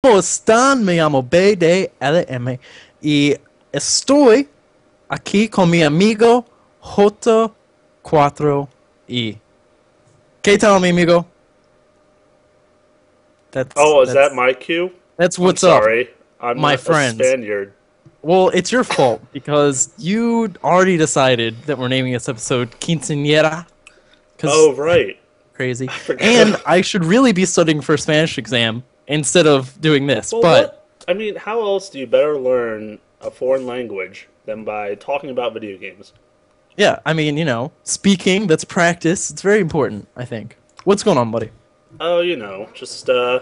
¿Cómo están? Me llamo Bane LM y estoy aquí con mi amigo J4E. ¿Qué tal, mi amigo? That's Oh, is that that's my cue? that's I'm what's up, sorry. I'm my not a friends. Spaniard. Well, it's your fault because you already decided that we're naming this episode Quinceañera because Oh, right. crazy, I and forgot. I should really be studying for a Spanish exam instead of doing this, Well, but. what? I mean, how else do you better learn a foreign language than by talking about video games? Yeah, I mean, speaking, that's practice. It's very important, I think. What's going on, buddy? Oh, just, I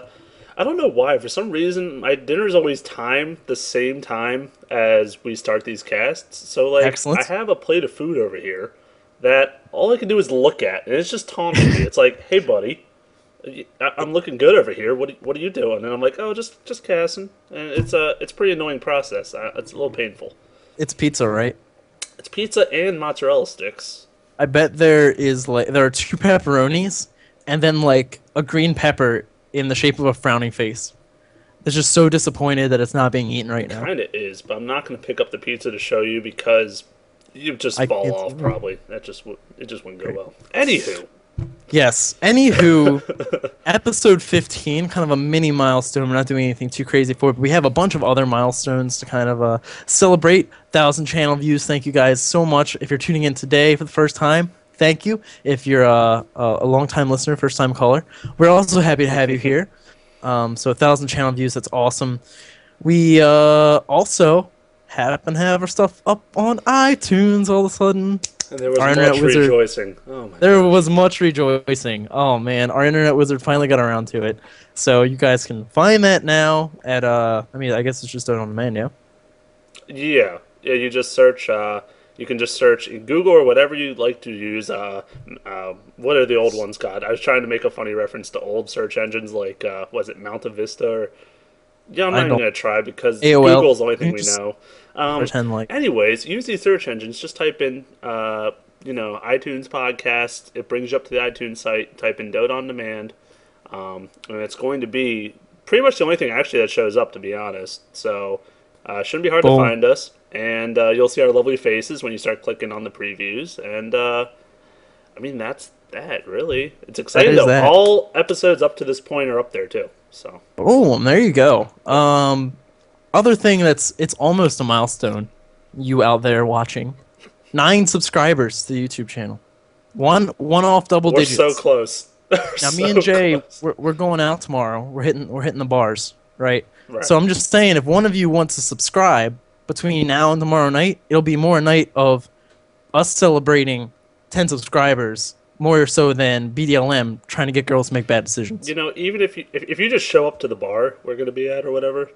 don't know why. For some reason, my dinner's always timed the same time as we start these casts. So, like, I Excellent. have a plate of food over here that all I can do is look at, and it's just taunting me. It's like, hey, buddy. I'm looking good over here. What are you doing? And I'm like, oh, just casting. And it's a pretty annoying process. It's a little painful. It's pizza, right? It's pizza and mozzarella sticks. I bet there are two pepperonis and then like a green pepper in the shape of a frowning face. It's just so disappointed that it's not being eaten right now. Kind of is, but I'm not going to pick up the pizza to show you because you just I fall can't off. see it. Probably it just wouldn't go well. Anywho, Yes. Anywho, episode 15, kind of a mini milestone. We're not doing anything too crazy for it, but we have a bunch of other milestones to kind of celebrate. 1,000 channel views. Thank you guys so much. If you're tuning in today for the first time, thank you. If you're a long-time listener, first-time caller, we're also happy to have you here. So 1,000 channel views, that's awesome. We also happen to have our stuff up on iTunes all of a sudden. and there was Our internet much wizard. rejoicing. Oh my There gosh. was much rejoicing. Oh man, our internet wizard finally got around to it. So you guys can find that now at I guess it's just Dota On Demand, yeah. Yeah. You just search. You can just search in Google or whatever you like to use. What are the old ones? God, I was trying to make a funny reference to old search engines like was it Mount Vista or yeah, I'm I not even don't gonna try because AOL. Google's the only thing You we just know. pretend like Anyways, use these search engines. Just type in, iTunes podcast. It brings you up to the iTunes site. Type in Dota On Demand, and it's going to be pretty much the only thing actually that shows up, to be honest. So, shouldn't be hard to boom. find us, and you'll see our lovely faces when you start clicking on the previews. And I mean, that's that. Really, it's That exciting is though. that. All episodes up to this point are up there too. So. Boom, there you go. Other thing it's almost a milestone, you out there watching. 9 subscribers to the YouTube channel. One off double We're so digits. close. We're Now me so and Jay, close. we're going out tomorrow. We're hitting the bars, right? Right. So I'm just saying, if one of you wants to subscribe between now and tomorrow night, it'll be more a night of us celebrating 10 subscribers, more so than BDLM trying to get girls to make bad decisions. Even if you just show up to the bar we're gonna be at or whatever,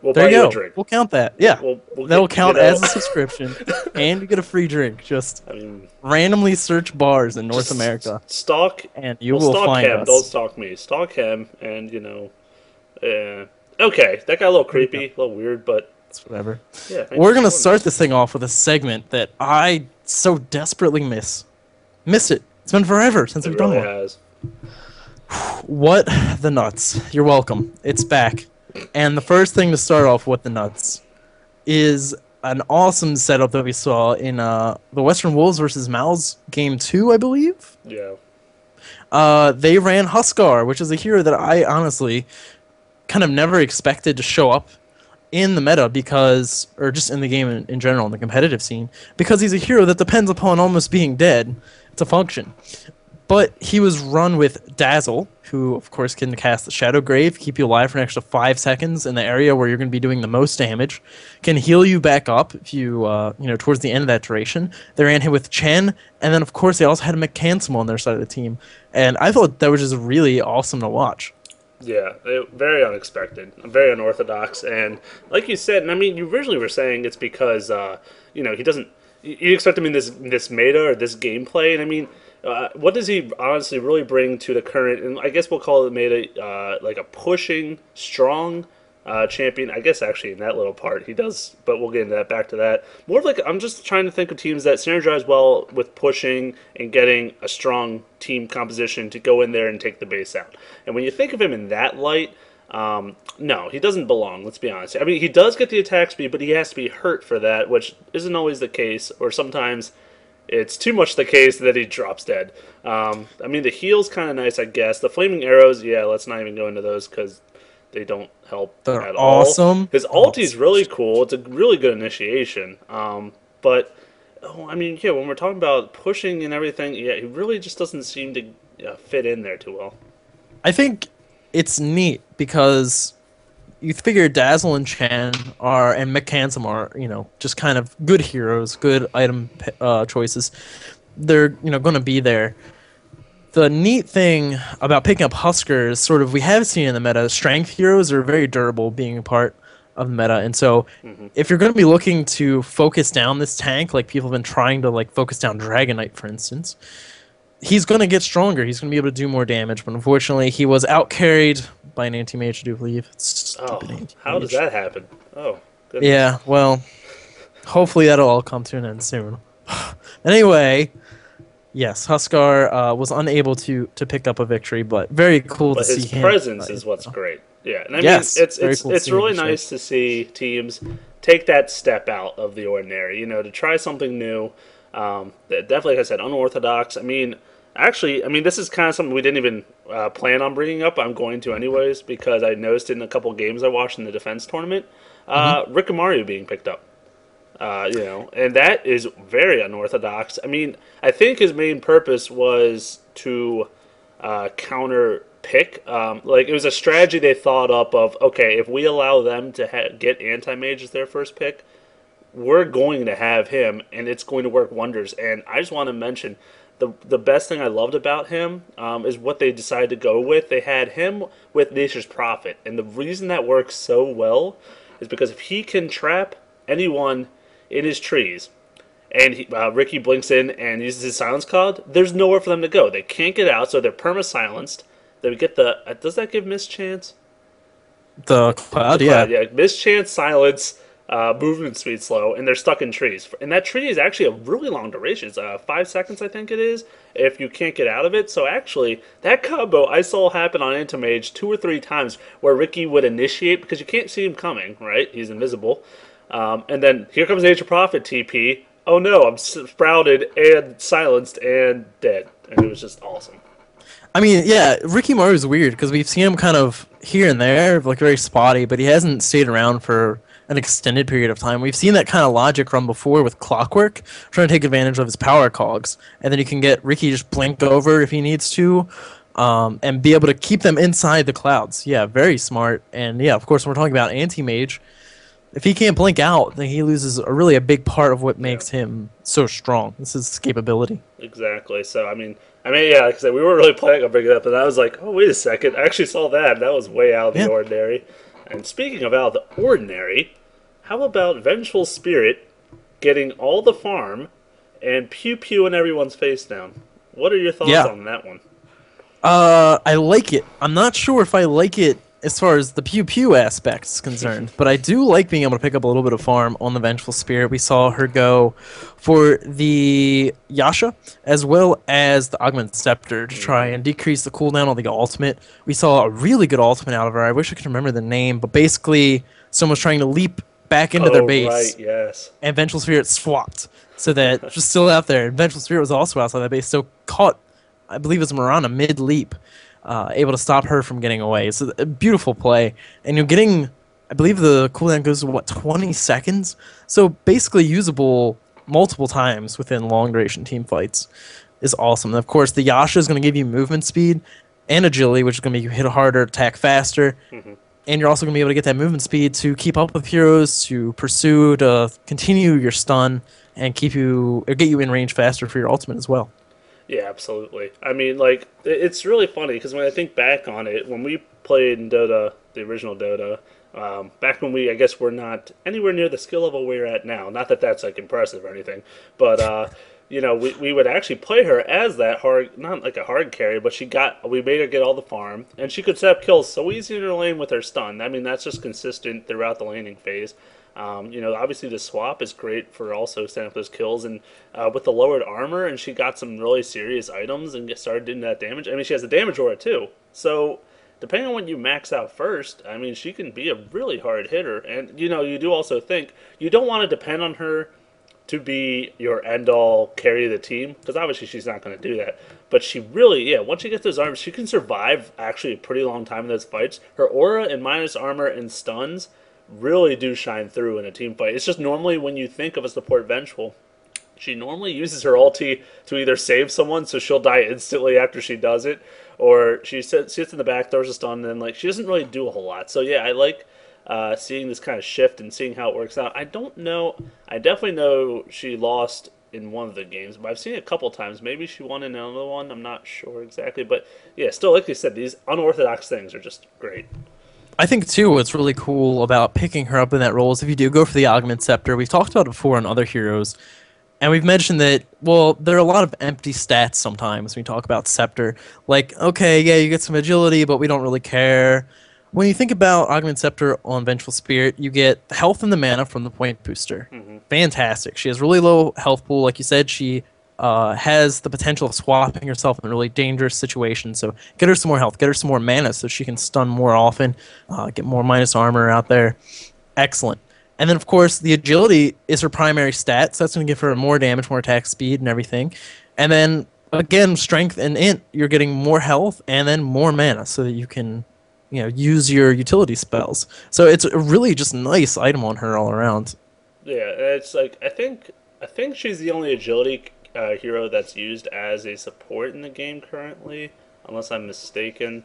we'll There buy you you a go. drink. We'll count that. Yeah, We'll that'll get count as a subscription, and you get a free drink. Just I mean, randomly search bars in North just America, stalk. and you Well, will stalk find him. Don't us. stalk me. Stalk him, and okay, that got a little There you go. creepy, a little weird, but It's whatever. yeah. Thanks We're for gonna joining start us. this thing off with a segment that I so desperately miss it. It's been forever since It we've done really one. has. What the nuts? You're welcome. It's back. And the first thing to start off with the nuts is an awesome setup that we saw in the Western Wolves versus Mal's game 2, I believe. Yeah. They ran Huskar, which is a hero that I honestly kind of never expected to show up in the meta because, or just in the game in general, in the competitive scene, because he's a hero that depends upon almost being dead to function. But he was run with Dazzle, who of course can cast the Shadow Grave, keep you alive for an extra 5 seconds in the area where you're going to be doing the most damage, can heal you back up if you, towards the end of that duration. They ran him with Chen, and then of course they also had McCansimo on their side of the team. And I thought that was just really awesome to watch. Yeah, very unexpected, very unorthodox, and like you said, and I mean, you originally were saying it's because he doesn't. You expect him in this meta or this gameplay, and I mean, what does he honestly really bring to the current? And I guess we'll call it meta like a pushing, strong champion. I guess actually in that little part he does, but we'll get into that. Back to that. More of like I'm just trying to think of teams that synergize well with pushing and getting a strong team composition to go in there and take the base out. And when you think of him in that light, No, he doesn't belong, let's be honest. I mean, he does get the attack speed, but he has to be hurt for that, which isn't always the case, or sometimes it's too much the case that he drops dead. I mean, the heal's kind of nice, I guess. The flaming arrows, yeah, let's not even go into those because they don't help They're at all. awesome. His ulti's really cool. It's a really good initiation. But, I mean, yeah, when we're talking about pushing and everything, yeah, he really just doesn't seem to fit in there too well. I think it's neat because you figure Dazzle and Chen and Mechanism are, just kind of good heroes, good item choices. They're, going to be there. The neat thing about picking up Husker is sort of, we have seen in the meta, strength heroes are very durable being a part of the meta. And so if you're going to be looking to focus down this tank, like people have been trying to focus down Dragon Knight, for instance, he's going to get stronger. He's going to be able to do more damage. But unfortunately, he was out-carried by an anti-mage, I do believe. Stupid anti-mage. How does that happen? Oh, goodness. Yeah, well, hopefully that'll all come to an end soon. Anyway, yes, Huskar was unable to pick up a victory, but very cool to see him. But his presence is what's great. Yeah, and I mean, it's really nice to see teams take that step out of the ordinary, to try something new. Definitely, like I said, unorthodox. I mean, actually, this is kind of something we didn't even plan on bringing up. I'm going to anyways because I noticed it in a couple games I watched in the defense tournament. Rikimaru being picked up. And that is very unorthodox. I mean, I think his main purpose was to counter pick. It was a strategy they thought up of, okay, if we allow them to get anti-mage as their first pick, we're going to have him, and it's going to work wonders. And I just want to mention, the best thing I loved about him is what they decided to go with. They had him with Nature's Prophet, and the reason that works so well is because if he can trap anyone in his trees, and Ricky blinks in and uses his silence cloud, there's nowhere for them to go. They can't get out, so they're perma-silenced. They get does that give mischance? The cloud, yeah. Yeah, mischance, silence, movement speed slow, and they're stuck in trees. And that tree is actually a really long duration. It's 5 seconds, I think it is, if you can't get out of it. So actually, that combo I saw happen on Antimage 2 or 3 times where Ricky would initiate, because you can't see him coming, right? He's invisible. And then here comes Nature Prophet TP. Oh no, I'm sprouted and silenced and dead. And it was just awesome. I mean, yeah, Rikimaru is weird because we've seen him kind of here and there, very spotty, but he hasn't stayed around for an extended period of time. We've seen that kind of logic run before with Clockwork, trying to take advantage of his power cogs, and then you can get Ricky just blink over if he needs to, and be able to keep them inside the clouds. Yeah, very smart. And yeah, of course, when we're talking about anti-mage, if he can't blink out, then he loses a big part of what makes him so strong. This is escapability. Exactly. So, I mean, yeah, like I said, we weren't really planning on bringing it up, and I was like, oh, wait a second. I actually saw that. That was way out of the ordinary. And speaking of out of the ordinary, how about Vengeful Spirit getting all the farm and pew-pewing everyone's face down? What are your thoughts on that one? I like it. I'm not sure if I like it as far as the pew-pew aspect is concerned, but I do like being able to pick up a little bit of farm on the Vengeful Spirit. We saw her go for the Yasha as well as the Augment Scepter to try and decrease the cooldown on the ultimate. We saw a really good ultimate out of her. I wish I could remember the name, but basically someone's trying to leap back into their base. Right, yes. And Vengeful Spirit swapped so that she's still out there. And Vengeful Spirit was also outside that base, so caught, I believe it was Mirana mid-leap. Able to stop her from getting away. It's a beautiful play. And you're getting, I believe the cooldown goes to, 20 seconds? So basically usable multiple times within long-duration team fights is awesome. And of course, the Yasha is going to give you movement speed and agility, which is going to make you hit harder, attack faster. And you're also going to be able to get that movement speed to keep up with heroes, to pursue, to continue your stun, and get you in range faster for your ultimate as well. Yeah, absolutely. I mean, it's really funny because when I think back on it, when we played in Dota, the original Dota, back when I guess we're not anywhere near the skill level we're at now. Not that that's impressive or anything, but we would actually play her as that hard, not like a hard carry, but we made her get all the farm, and she could set up kills so easy in her lane with her stun. I mean, that's just consistent throughout the laning phase. Obviously the swap is great for also setting up those kills, and with the lowered armor, and she got some really serious items and started doing that damage. I mean, she has a damage aura too. So, depending on when you max out first, I mean, she can be a really hard hitter. And, you do also think you don't want to depend on her to be your end-all carry of the team, because obviously she's not going to do that. But she really, once she gets those arms, she can survive actually a pretty long time in those fights. Her aura and minus armor and stuns really do shine through in a team fight. It's just normally when you think of a support vengeful, she normally uses her ulti to either save someone, so she'll die instantly after she does it, or she sits in the back, throws a stun, and she doesn't really do a whole lot. So I like seeing this kind of shift and seeing how it works out. I don't know. I definitely know she lost in one of the games, but I've seen it a couple times. Maybe she won in another one. I'm not sure exactly. But still, like you said, these unorthodox things are just great. I think, too, what's really cool about picking her up in that role is if you do go for the Augment Scepter, we've talked about it before on other heroes, and we've mentioned that, there are a lot of empty stats sometimes when we talk about Scepter. Like, okay, you get some agility, but we don't really care. When you think about Augment Scepter on Vengeful Spirit, you get the health and the mana from the point booster. Mm-hmm. Fantastic. She has really low health pool. Like you said, she has the potential of swapping herself in really dangerous situations. So get her some more health, get her some more mana so she can stun more often, get more minus armor out there. Excellent. And then, of course, the agility is her primary stat, so that's going to give her more damage, more attack speed, and everything. And then, again, strength and int, you're getting more health and then more mana so that you can use your utility spells. So it's a really just nice item on her all around. Yeah, it's I think she's the only agility hero that's used as a support in the game currently, unless I'm mistaken.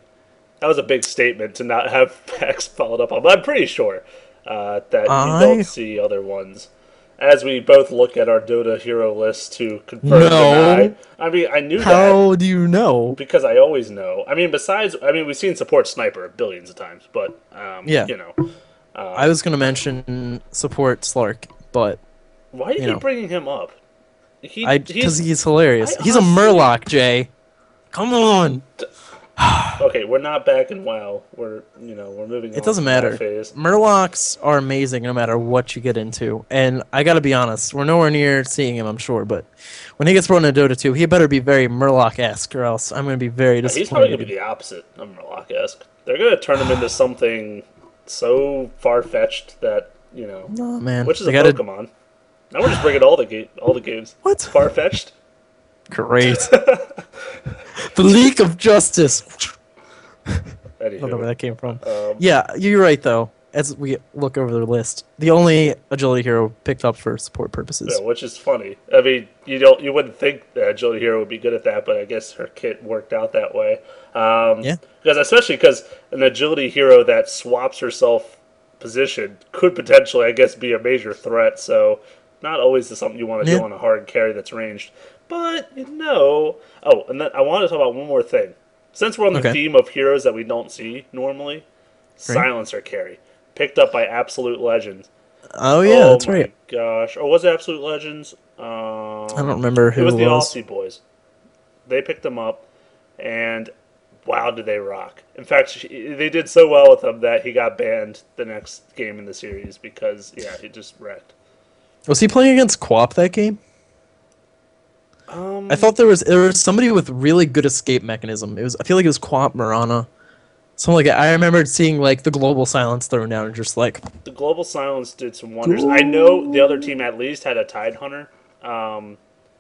That was a big statement to not have Pax followed up on, but I'm pretty sure that you don't see other ones. As we both look at our Dota hero list to confirm deny. I mean, I knew that. How do you know? Because I always know. I mean, we've seen support Sniper billions of times, but, I was going to mention support Slark, but... Why are you bringing him up? Because he's hilarious. He's a Murloc, Jay. Come on! Okay, we're not back in WoW. We're moving on. It doesn't matter. Murlocs are amazing no matter what you get into. And I gotta be honest, we're nowhere near seeing him, I'm sure, but when he gets brought into Dota 2, he better be very Murloc-esque, or else I'm gonna be very disappointed. He's probably gonna be the opposite of Murloc-esque. They're gonna turn him into something so far-fetched that, Oh, man. Which is Pokemon. Now we're just bringing all the games. What? Far-fetched? Great. The League of Justice. I don't know where that came from. You're right, though. As we look over the list, the only agility hero picked up for support purposes. Yeah, which is funny. I mean, you wouldn't think the agility hero would be good at that, but I guess her kit worked out that way. Because an agility hero that swaps herself position could potentially, I guess, be a major threat. So not always something you want to do on a hard carry that's ranged. But, Oh, and then I want to talk about one more thing. Since we're on the theme of heroes that we don't see normally, Silencer carry. Picked up by Absolute Legends. Oh, yeah, that's right. Oh, my gosh. Or was it Absolute Legends? I don't remember who it was. It was the Aussie boys. They picked them up, and wow, did they rock. In fact, they did so well with him that he got banned the next game in the series because, he just wrecked. Was he playing against Quap that game? I thought there was somebody with really good escape mechanism. I feel like it was Quap Marana. Something like that. I remembered seeing the global silence thrown down and just the global silence did some wonders. I know the other team at least had a Tide Hunter.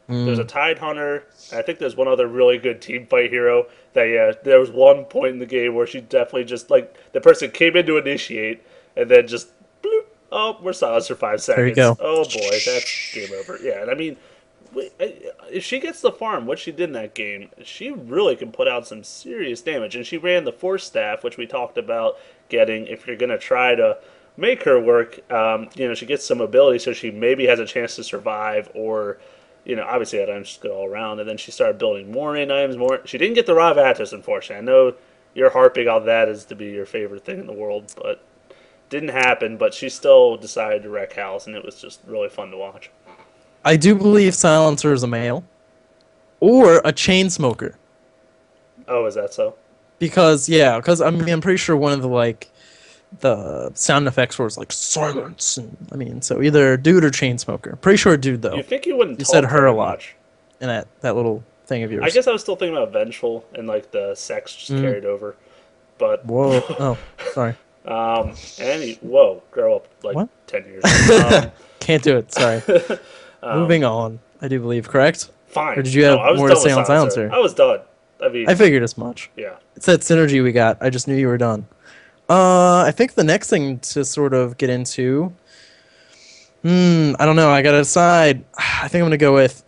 There's a Tide Hunter. I think there's one other really good team fight hero that there was one point in the game where she definitely just the person came in to initiate and then just bloop. Oh, we're silenced for 5 seconds. There you go. Oh boy, that's game over. Yeah, and I mean, if she gets the farm, what she did in that game, she really can put out some serious damage. And she ran the Force Staff, which we talked about getting. If you're going to try to make her work, she gets some ability, so she maybe has a chance to survive. Or, obviously that items good all around. And then she started building more in items. She didn't get the Rav Attis, unfortunately. I know you're harping on that as to be your favorite thing in the world, but didn't happen. But she still decided to wreck house, and it was just really fun to watch. I do believe Silencer is a male. Or a chain smoker. Oh, is that so? Because I'm pretty sure one of the sound effects was silence. And, so either dude or chain smoker. Pretty sure dude, though. You think you wouldn't You talk said her very a lot much. in that little thing of yours. I guess I was still thinking about Vengeful and the sex just carried over. But Whoa. Oh, sorry. whoa, grow up like What? 10 years. Can't do it. Sorry. Moving on, I do believe, correct? Fine. Or did you No, have I was more done to say with on Silencer? I was done. I mean, I figured as much. yeah. It's that synergy we got. I just knew you were done. I think the next thing to sort of get into, I don't know. I gotta decide. I think I'm gonna go with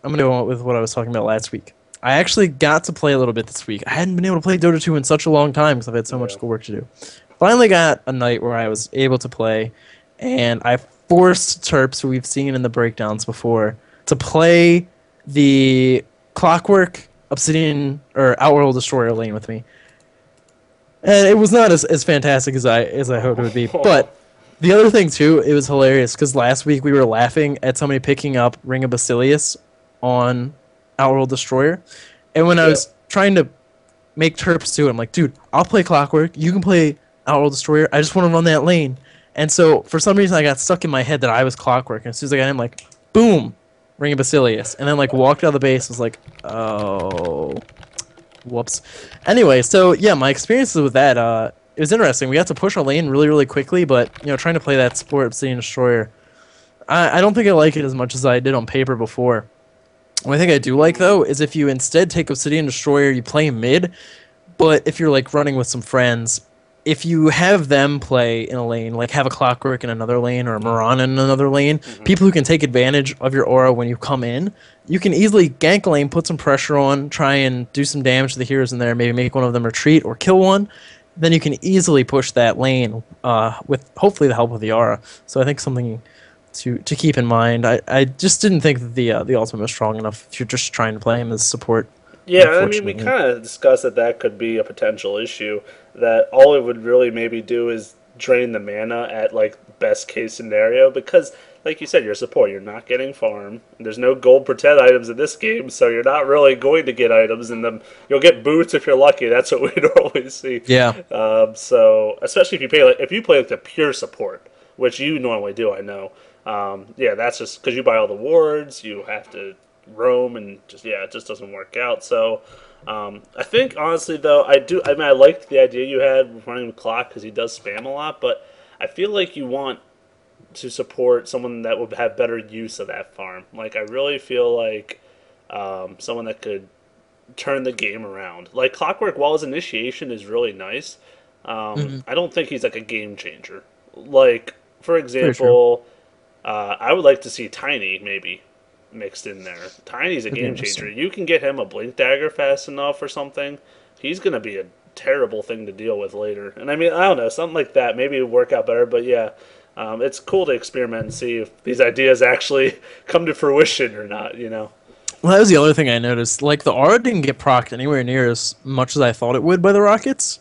what I was talking about last week. I actually got to play a little bit this week. I hadn't been able to play Dota 2 in such a long time because I've had so much schoolwork to do. Finally got a night where I was able to play, and I forced Terps, who we've seen in the breakdowns before, to play the Clockwork, Obsidian, or Outworld Destroyer lane with me. And it was not as fantastic as I hoped it would be. But the other thing, too, it was hilarious, because last week we were laughing at somebody picking up Ring of Basilius on Outworld Destroyer. And when I was trying to make Terps do it, I'm like, dude, I'll play Clockwork, you can play Outworld Destroyer, I just want to run that lane. And so, for some reason, I got stuck in my head that I was Clockwork, and as soon as I got in, like, boom, Ring of Basilius. And then, like, walked out of the base, was like, oh, whoops. Anyway, so, yeah, my experiences with that, it was interesting. We got to push our lane really, really quickly, but, you know, trying to play that support Obsidian Destroyer, I don't think I like it as much as I did on paper before. What I think I do like, though, is if you instead take Obsidian Destroyer, you play mid, but if you're, like, running with some friends, if you have them play in a lane, like have a Clockwork in another lane or a Moran in another lane, people who can take advantage of your aura when you come in, you can easily gank a lane, put some pressure on, try and do some damage to the heroes in there, maybe make one of them retreat or kill one. Then you can easily push that lane with hopefully the help of the aura. So I think something to keep in mind. I just didn't think that the ultimate was strong enough if you're just trying to play him as support. Yeah, I mean, we kind of discussed that could be a potential issue, that all it would really maybe do is drain the mana at, like, best case scenario, because, like you said, you're support, you're not getting farm, there's no gold per 10 items in this game, so you're not really going to get items in them. You'll get boots if you're lucky, that's what we normally see. Yeah. So, especially if you play like the pure support, which you normally do, I know. Yeah, that's just because you buy all the wards, you have to roam, and it just doesn't work out. So I think honestly though, I liked the idea you had with running with Clock because he does spam a lot, but I feel like you want to support someone that would have better use of that farm. Like, I really feel like someone that could turn the game around. Like, Clockwork, while his initiation is really nice, I don't think he's like a game changer. Like, for example, I would like to see Tiny maybe mixed in there. Tiny's a game changer. You can get him a Blink Dagger fast enough or something, he's going to be a terrible thing to deal with later. And I mean, I don't know, something like that. Maybe it would work out better, but yeah, it's cool to experiment and see if these ideas actually come to fruition or not, you know? Well, that was the other thing I noticed. Like, the aura didn't get procced anywhere near as much as I thought it would by the Rockets.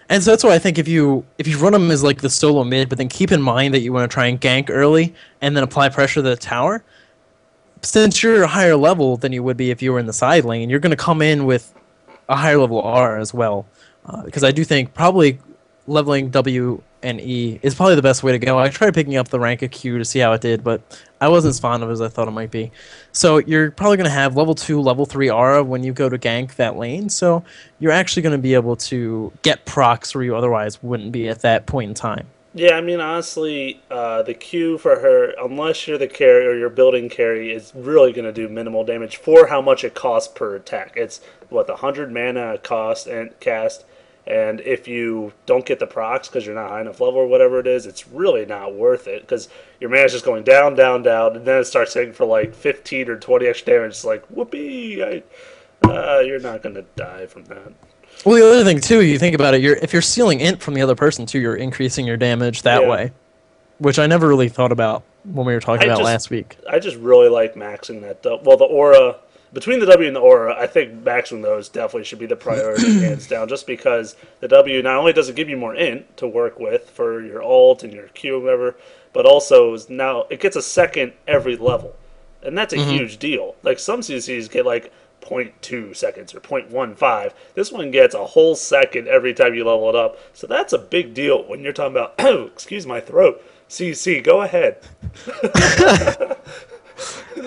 And so that's why I think if you run them as like the solo mid, but then keep in mind that you want to try and gank early and then apply pressure to the tower, since you're a higher level than you would be if you were in the side lane, you're going to come in with a higher level R as well. Because I do think probably leveling W and E is probably the best way to go. I tried picking up the rank of Q to see how it did, but I wasn't as fond of it as I thought it might be. So you're probably going to have level 2, level 3 aura when you go to gank that lane, so you're actually going to be able to get procs where you otherwise wouldn't be at that point in time. Yeah, I mean, honestly, the Q for her, unless you're the carry or you're building carry, is really going to do minimal damage for how much it costs per attack. It's, the 100 mana cost and cast, and if you don't get the procs because you're not high enough level or whatever it is, it's really not worth it because your mana's just going down, down, down, and then it starts hitting for like 15 or 20 extra damage. It's like, whoopee, you're not going to die from that. Well, the other thing, too, you think about it, if you're stealing int from the other person, too, you're increasing your damage that way, which I never really thought about when we were talking about last week. I just really like maxing that. Well, the aura, between the W and the aura, I think maxing those definitely should be the priority, hands down, just because the W not only does it give you more int to work with for your ult and your Q and whatever, but also now it gets a second every level, and that's a huge deal. Like, some CCs get like 0.2 seconds or 0.15. This one gets a whole second every time you level it up. So that's a big deal when you're talking about, excuse my throat, CC, go ahead.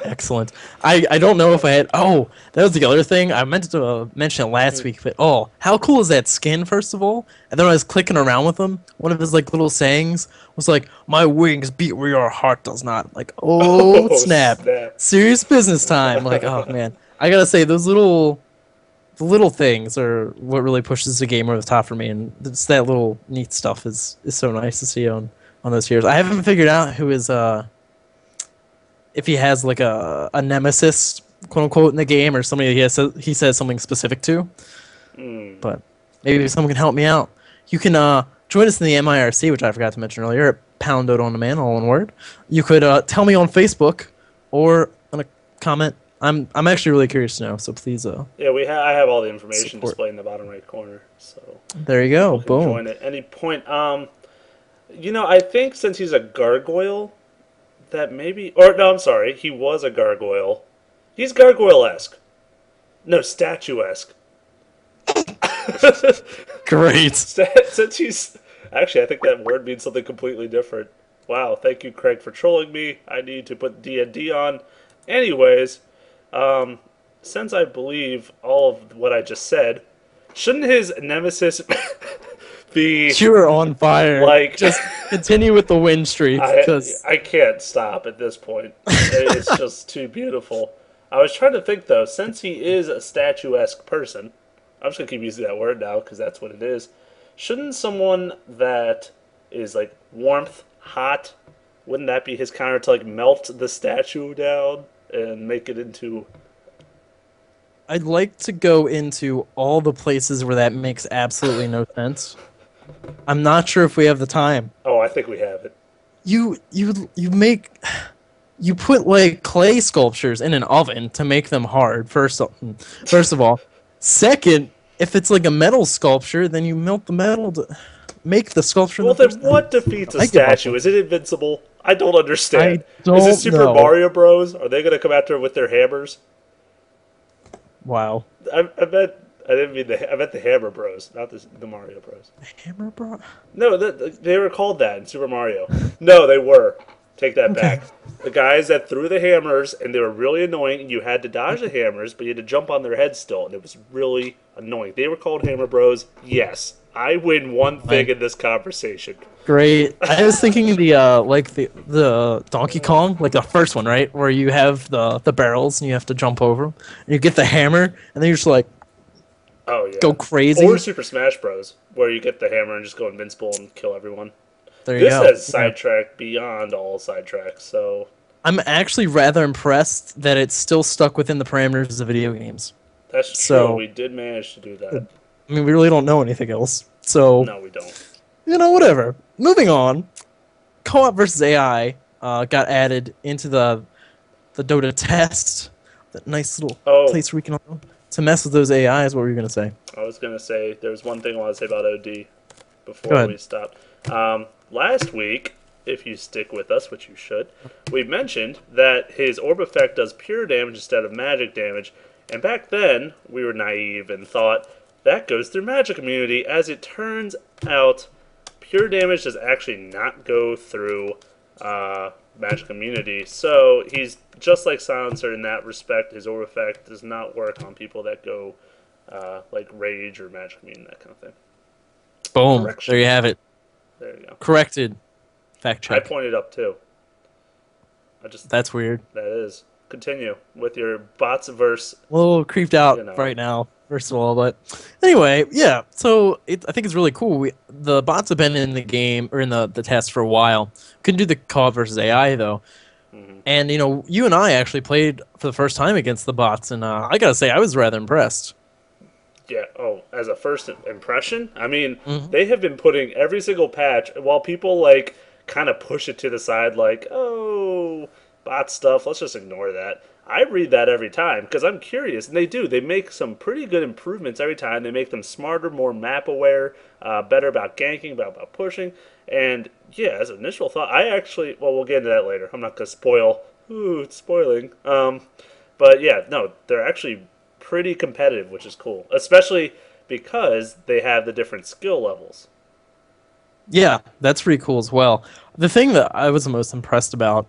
Excellent. I don't know if I had. Oh, that was the other thing. I meant to mention it last week, but how cool is that skin, first of all? And then when I was clicking around with him, one of his like little sayings was like, "My wings beat where your heart does not." Like, oh, Oh, snap. snap. Serious business time. Like, oh man. I gotta say, the little things are what really pushes the game over the top for me, and it's that little neat stuff is so nice to see on those heroes. I haven't figured out who is if he has like a nemesis, quote unquote, in the game, or somebody he says something specific to. But maybe someone can help me out. You can join us in the MIRC, which I forgot to mention earlier, at Pound Dota On Demand, all one word. You could tell me on Facebook or on a comment. I'm actually really curious to know, so please. Yeah, I have all the information support. displayed in the bottom right corner. So There you go. people can Boom. join at any point. I think since he's a gargoyle, that maybe, or no, I'm sorry, he was a gargoyle. He's gargoyle-esque. No, statuesque. Great. Since he's actually, I think that word means something completely different. Wow, thank you, Craig, for trolling me. I need to put D&D on. Anyways, since I believe all of what I just said, shouldn't his nemesis be You're on fire. like? Just continue with the win streak, because I can't stop at this point. It's just too beautiful. I was trying to think though, since he is a statuesque person, I'm just gonna keep using that word now because that's what it is. Shouldn't someone that is like warmth, hot, wouldn't that be his counter to like melt the statue down and make it into? I'd like to go into all the places where that makes absolutely no sense. I'm not sure if we have the time. Oh, I think we have it. You put like clay sculptures in an oven to make them hard. First of all, second, if it's like a metal sculpture, then you melt the metal to make the sculpture. Well, then what defeats a statue? Is it invincible? I don't understand. I don't Is it Super know. Mario Bros? Are they going to come after with their hammers? Wow. I meant the Hammer Bros, not the Mario Bros. Hammer bro. No, they were called that in Super Mario. No, they were. Take that back. The guys that threw the hammers, and they were really annoying, and you had to dodge the hammers, but you had to jump on their heads still, and it was really annoying. They were called Hammer Bros. Yes, I win one thing in this conversation. Great. I was thinking the Donkey Kong, like the first one, right, where you have the barrels and you have to jump over them, and you get the hammer, and then you're just like, Oh yeah, go crazy. Or Super Smash Bros, where you get the hammer and just go invincible and kill everyone. There you This go. has sidetracked beyond all sidetracks. So I'm actually rather impressed that it's still stuck within the parameters of video games. that's true. So- We did manage to do that. I mean, we really don't know anything else. So, No, we don't. whatever. Moving on. Co-op versus AI got added into the Dota test. That nice little place where we can to mess with those AIs. What were you going to say? I was going to say, there's one thing I want to say about OD Go before ahead. we stop. Last week, if you stick with us, which you should, we mentioned that his orb effect does pure damage instead of magic damage. And back then, we were naive and thought that goes through magic immunity. As it turns out, pure damage does actually not go through magic immunity. So he's just like Silencer in that respect. His orb effect does not work on people that go like rage or magic immune, that kind of thing. Boom. Correction. There you have it. There you go. Corrected. Fact I check. pointed up too. That's weird. That is. Continue with your bots verse. A little creeped out You know. right now, first of all. But anyway, yeah. So I think it's really cool. The bots have been in the game, or in the test for a while. Couldn't do the co-op versus AI, though. And, you and I actually played for the first time against the bots, and I gotta say, I was rather impressed. Yeah. Oh, as a first impression, I mean, they have been putting every single patch while people like kind of push it to the side, like, oh, bot stuff. Let's just ignore that. I read that every time because I'm curious, and they do. They make some pretty good improvements every time. They make them smarter, more map aware, better about ganking, about pushing. And yeah, as an initial thought, we'll get into that later. I'm not gonna spoil. Ooh, it's spoiling. But yeah, no, they're actually pretty competitive, which is cool, especially because they have the different skill levels. Yeah, that's pretty cool as well. The thing that I was the most impressed about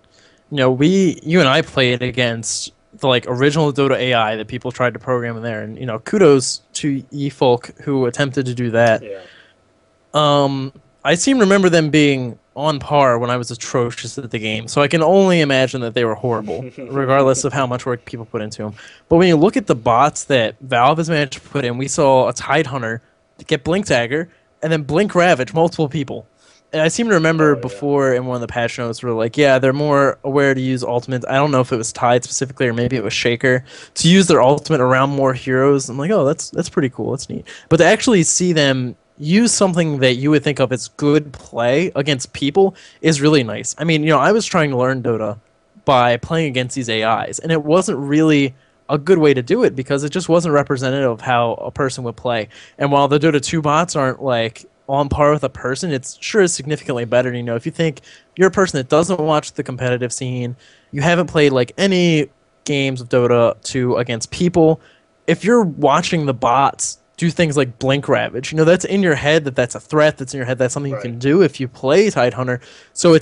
you and I played against the like original Dota AI that people tried to program in there, and kudos to folk who attempted to do that. Yeah. I seem to remember them being on par when I was atrocious at the game, so I can only imagine that they were horrible, regardless of how much work people put into them. But when you look at the bots that Valve has managed to put in, we saw a Tidehunter get Blink Dagger and then Blink Ravage multiple people. And I seem to remember before in one of the patch notes were like, yeah, they're more aware to use ultimate. I don't know if it was Tide specifically or maybe it was Shaker to use their ultimate around more heroes. I'm like, oh, that's pretty cool. That's neat. But to actually see them use something that you would think of as good play against people is really nice. I mean, I was trying to learn Dota by playing against these AIs, and it wasn't really a good way to do it because it just wasn't representative of how a person would play. And while the Dota 2 bots aren't like on par with a person, it's sure is significantly better. If you think you're a person that doesn't watch the competitive scene, you haven't played like any games of Dota 2 against people, if you're watching the bots do things like Blink Ravage, that's in your head, that's a threat, that's in your head, that's something you can do if you play Tidehunter. So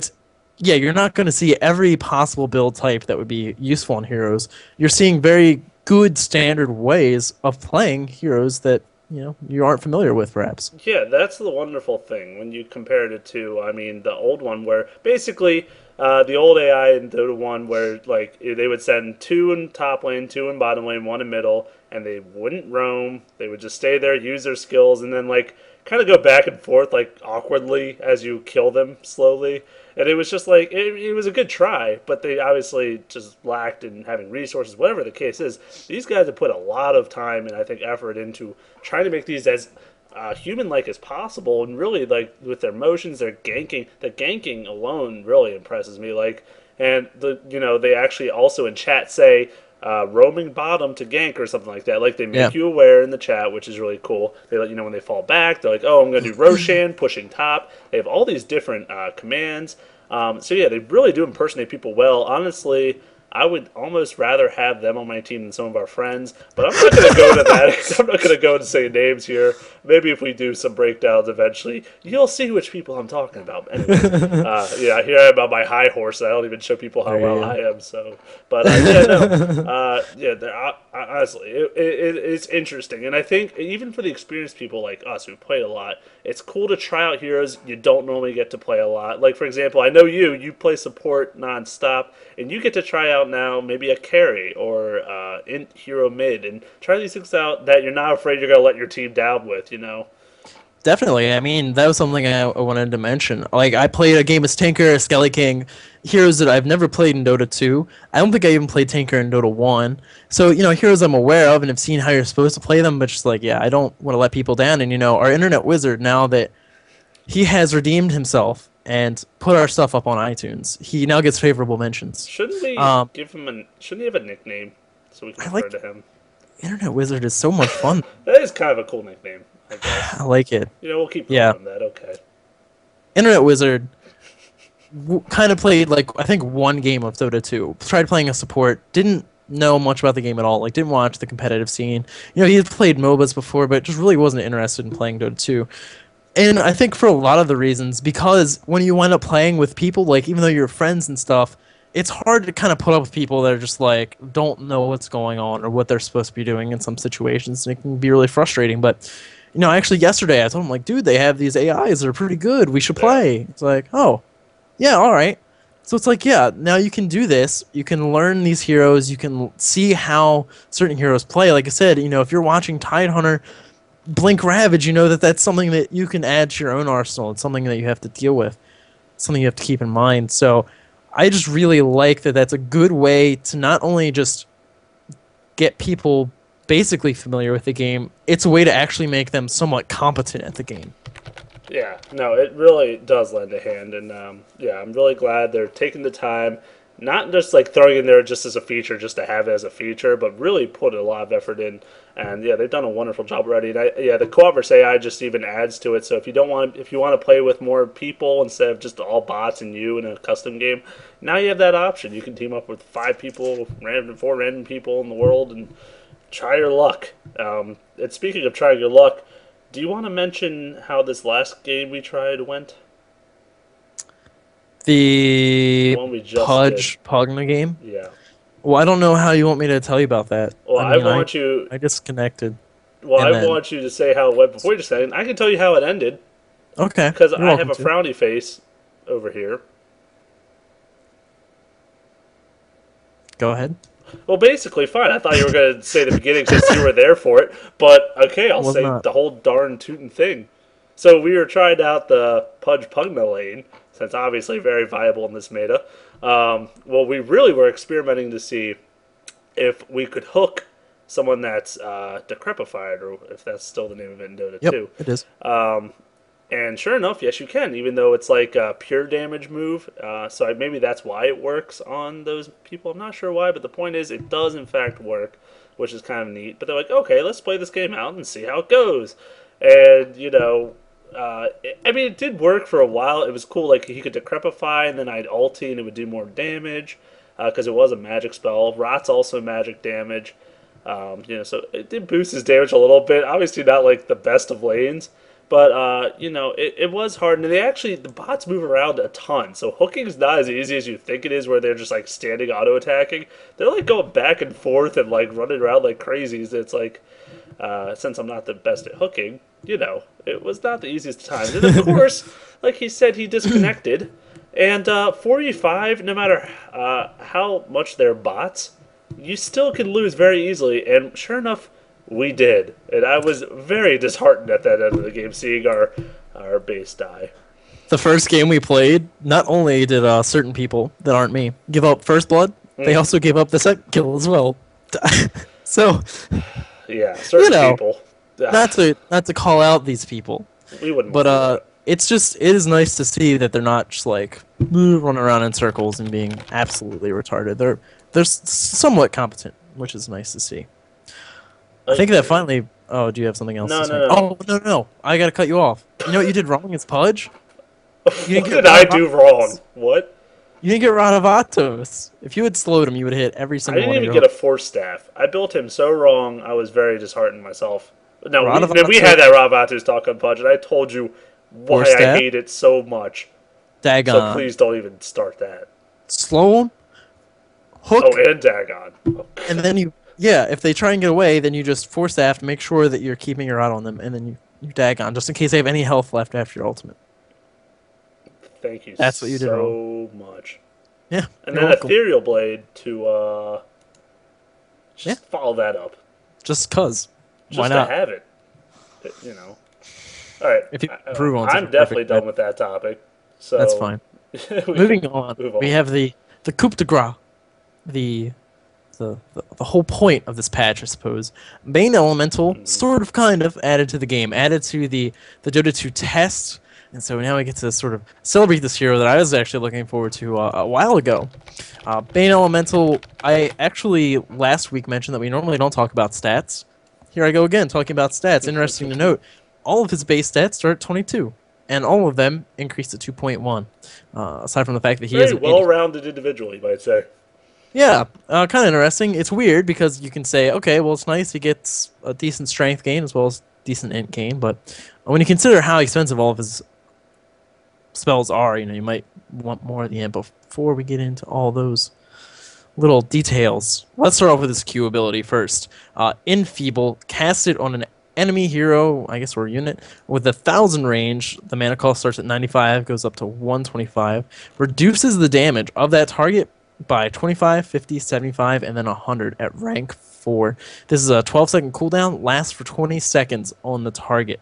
you're not going to see every possible build type that would be useful in heroes. You're seeing very good standard ways of playing heroes that you aren't familiar with, perhaps. Yeah, that's the wonderful thing when you compared it to, the old one where basically the old AI in Dota 1 where like they would send 2 in top lane, 2 in bottom lane, 1 in middle, and they wouldn't roam. They would just stay there, use their skills, and then like kind of go back and forth like awkwardly as you kill them slowly. And it was just like, it was a good try, but they obviously just lacked in having resources, whatever the case is. These guys have put a lot of time and I think effort into trying to make these as human-like as possible, and really like with their motions, their ganking. The ganking alone really impresses me. Like, and they actually also in chat say roaming bottom to gank or something like that. Like they make you aware in the chat, which is really cool. They let you know when they fall back. They're like, oh, I'm going to do Roshan, pushing top. They have all these different commands. So yeah, they really do impersonate people well. Honestly, I would almost rather have them on my team than some of our friends, but I'm not going to go to that. I'm not going to go and say names here. Maybe if we do some breakdowns eventually, you'll see which people I'm talking about. Anyway, here I am on my high horse. I don't even show people how well I am. So, but honestly, it's interesting, and I think even for the experienced people like us who play a lot, it's cool to try out heroes you don't normally get to play a lot. Like for example, I know you play support nonstop, and you get to try out now maybe a carry or in hero mid, and try these things out that you're not afraid you're going to let your team down with. Definitely. I mean, that was something I wanted to mention. Like, I played a game as Tinker, Skelly King, heroes that I've never played in Dota 2. I don't think I even played Tinker in Dota 1. So, heroes I'm aware of and have seen how you're supposed to play them, but just like, I don't want to let people down. And, our internet wizard, now that he has redeemed himself and put our stuff up on iTunes, he now gets favorable mentions. Shouldn't we give him shouldn't he have a nickname so we can refer to him? Internet wizard is so much fun. That is kind of a cool nickname. I like it. We'll keep calling him that. Okay. Internet Wizard kind of played like I think one game of Dota 2. Tried playing a support. Didn't know much about the game at all. Like didn't watch the competitive scene. He had played MOBAs before, but just really wasn't interested in playing Dota 2. And I think for a lot of the reasons, because when you wind up playing with people, like even though you're friends and stuff, it's hard to kind of put up with people that are just like don't know what's going on or what they're supposed to be doing in some situations. And it can be really frustrating. But actually yesterday I told him, like, dude, they have these AIs that are pretty good. We should play. It's like, oh, yeah, all right. So it's like, yeah, now you can do this. You can learn these heroes. You can see how certain heroes play. Like I said, if you're watching Tidehunter, Blink Ravage, that's something that you can add to your own arsenal. It's something that you have to deal with. It's something you have to keep in mind. So I just really like that that's a good way to not only just get people basically familiar with the game, it's a way to actually make them somewhat competent at the game. Yeah, no, it really does lend a hand, and I'm really glad they're taking the time, not just like throwing it in there just as a feature, just to have it as a feature, but really put a lot of effort in, and they've done a wonderful job already. And the co-op versus AI just even adds to it. So if you want to play with more people instead of just all bots and you in a custom game, now you have that option. You can team up with 4 random people in the world and try your luck. And speaking of trying your luck, do you want to mention how this last game we tried went? The one we just Pugna game? did. Yeah. Well, I don't know how you want me to tell you about that. Well, I mean, want you. I disconnected. Well, and I then, want you to say how it went before you just ended. I can tell you how it ended. Okay. Because you're I have welcome a to. frowny face over here. Go ahead. Well, basically, fine. I thought you were going to say the beginning since you were there for it. But, okay, I'll Was say not. the whole darn tootin' thing. So we were trying out the Pudge Pugna lane, since obviously very viable in this meta. Well, we really were experimenting to see if we could hook someone that's decrepified, or if that's still the name of it in Dota Yep, 2. it is. And sure enough, yes, you can, even though it's like a pure damage move. So maybe that's why it works on those people. I'm not sure why, but the point is it does in fact work, which is kind of neat. But they're like, okay, let's play this game out and see how it goes. And, I mean, it did work for a while. It was cool. Like, he could decrepify, and then I'd ulti, and it would do more damage, because it was a magic spell. Rot's also magic damage. So it did boost his damage a little bit. Obviously not, like, the best of lanes. But, it was hard. And the bots move around a ton. So hooking is not as easy as you think it is, where they're just, like, standing auto-attacking. They're, like, going back and forth and, like, running around like crazies. It's like, since I'm not the best at hooking, it was not the easiest time. And, of course, like he said, he disconnected. And 4v5, no matter how much they're bots, you still can lose very easily. And sure enough, we did, and I was very disheartened at that end of the game, seeing our base die. The first game we played, not only did certain people that aren't me give up first blood, they also gave up the second kill as well. So, yeah, certain people. Not to call out these people, we wouldn't. But it is nice to see that they're not just like running around in circles and being absolutely retarded. They're somewhat competent, which is nice to see. I think that finally... Oh, do you have something else to say? No. Oh, no. I gotta cut you off. You know what you did wrong? It's Pudge. What did I do wrong? What? You didn't get Radavatos. If you had slowed him, you would have hit every single one. I didn't even get a force staff. I built him so wrong, I was very disheartened myself. No, we had that Radavatos talk on Pudge, and I told you why I hate it so much. Dagon. So please don't even start that. Slow him. Hook. Oh, and Dagon. Oh. And then you... Yeah, if they try and get away, then you just force staff to make sure that you're keeping your eye on them, and then you Dagon, just in case they have any health left after your ultimate. Thank you That's what you did so much. Yeah. And then welcome. Ethereal Blade to follow that up. Just cause. Just why not? To have it. Alright. If you improve on I'm definitely done with that topic. So that's fine. Moving on. We have the coup de grace. The whole point of this patch, I suppose. Bane Elemental, sort of, kind of, added to the game, added to the Dota 2 test, and so now we get to sort of celebrate this hero that I was actually looking forward to a while ago. Bane Elemental, I actually last week mentioned that we normally don't talk about stats. Here I go again, talking about stats. Interesting to note, all of his base stats start at 22, and all of them increase to 2.1, aside from the fact that he is a well-rounded individual, you might say. Yeah, kind of interesting. It's weird because you can say, okay, well, it's nice he gets a decent strength gain as well as decent int gain, but when you consider how expensive all of his spells are, you might want more of the int. Before we get into all those little details, let's start off with his Q ability first. Enfeeble, cast it on an enemy hero, I guess, or unit, with 1,000 range. The mana cost starts at 95, goes up to 125, reduces the damage of that target by 25, 50, 75, and then 100 at rank 4. This is a 12-second cooldown, lasts for 20 seconds on the target.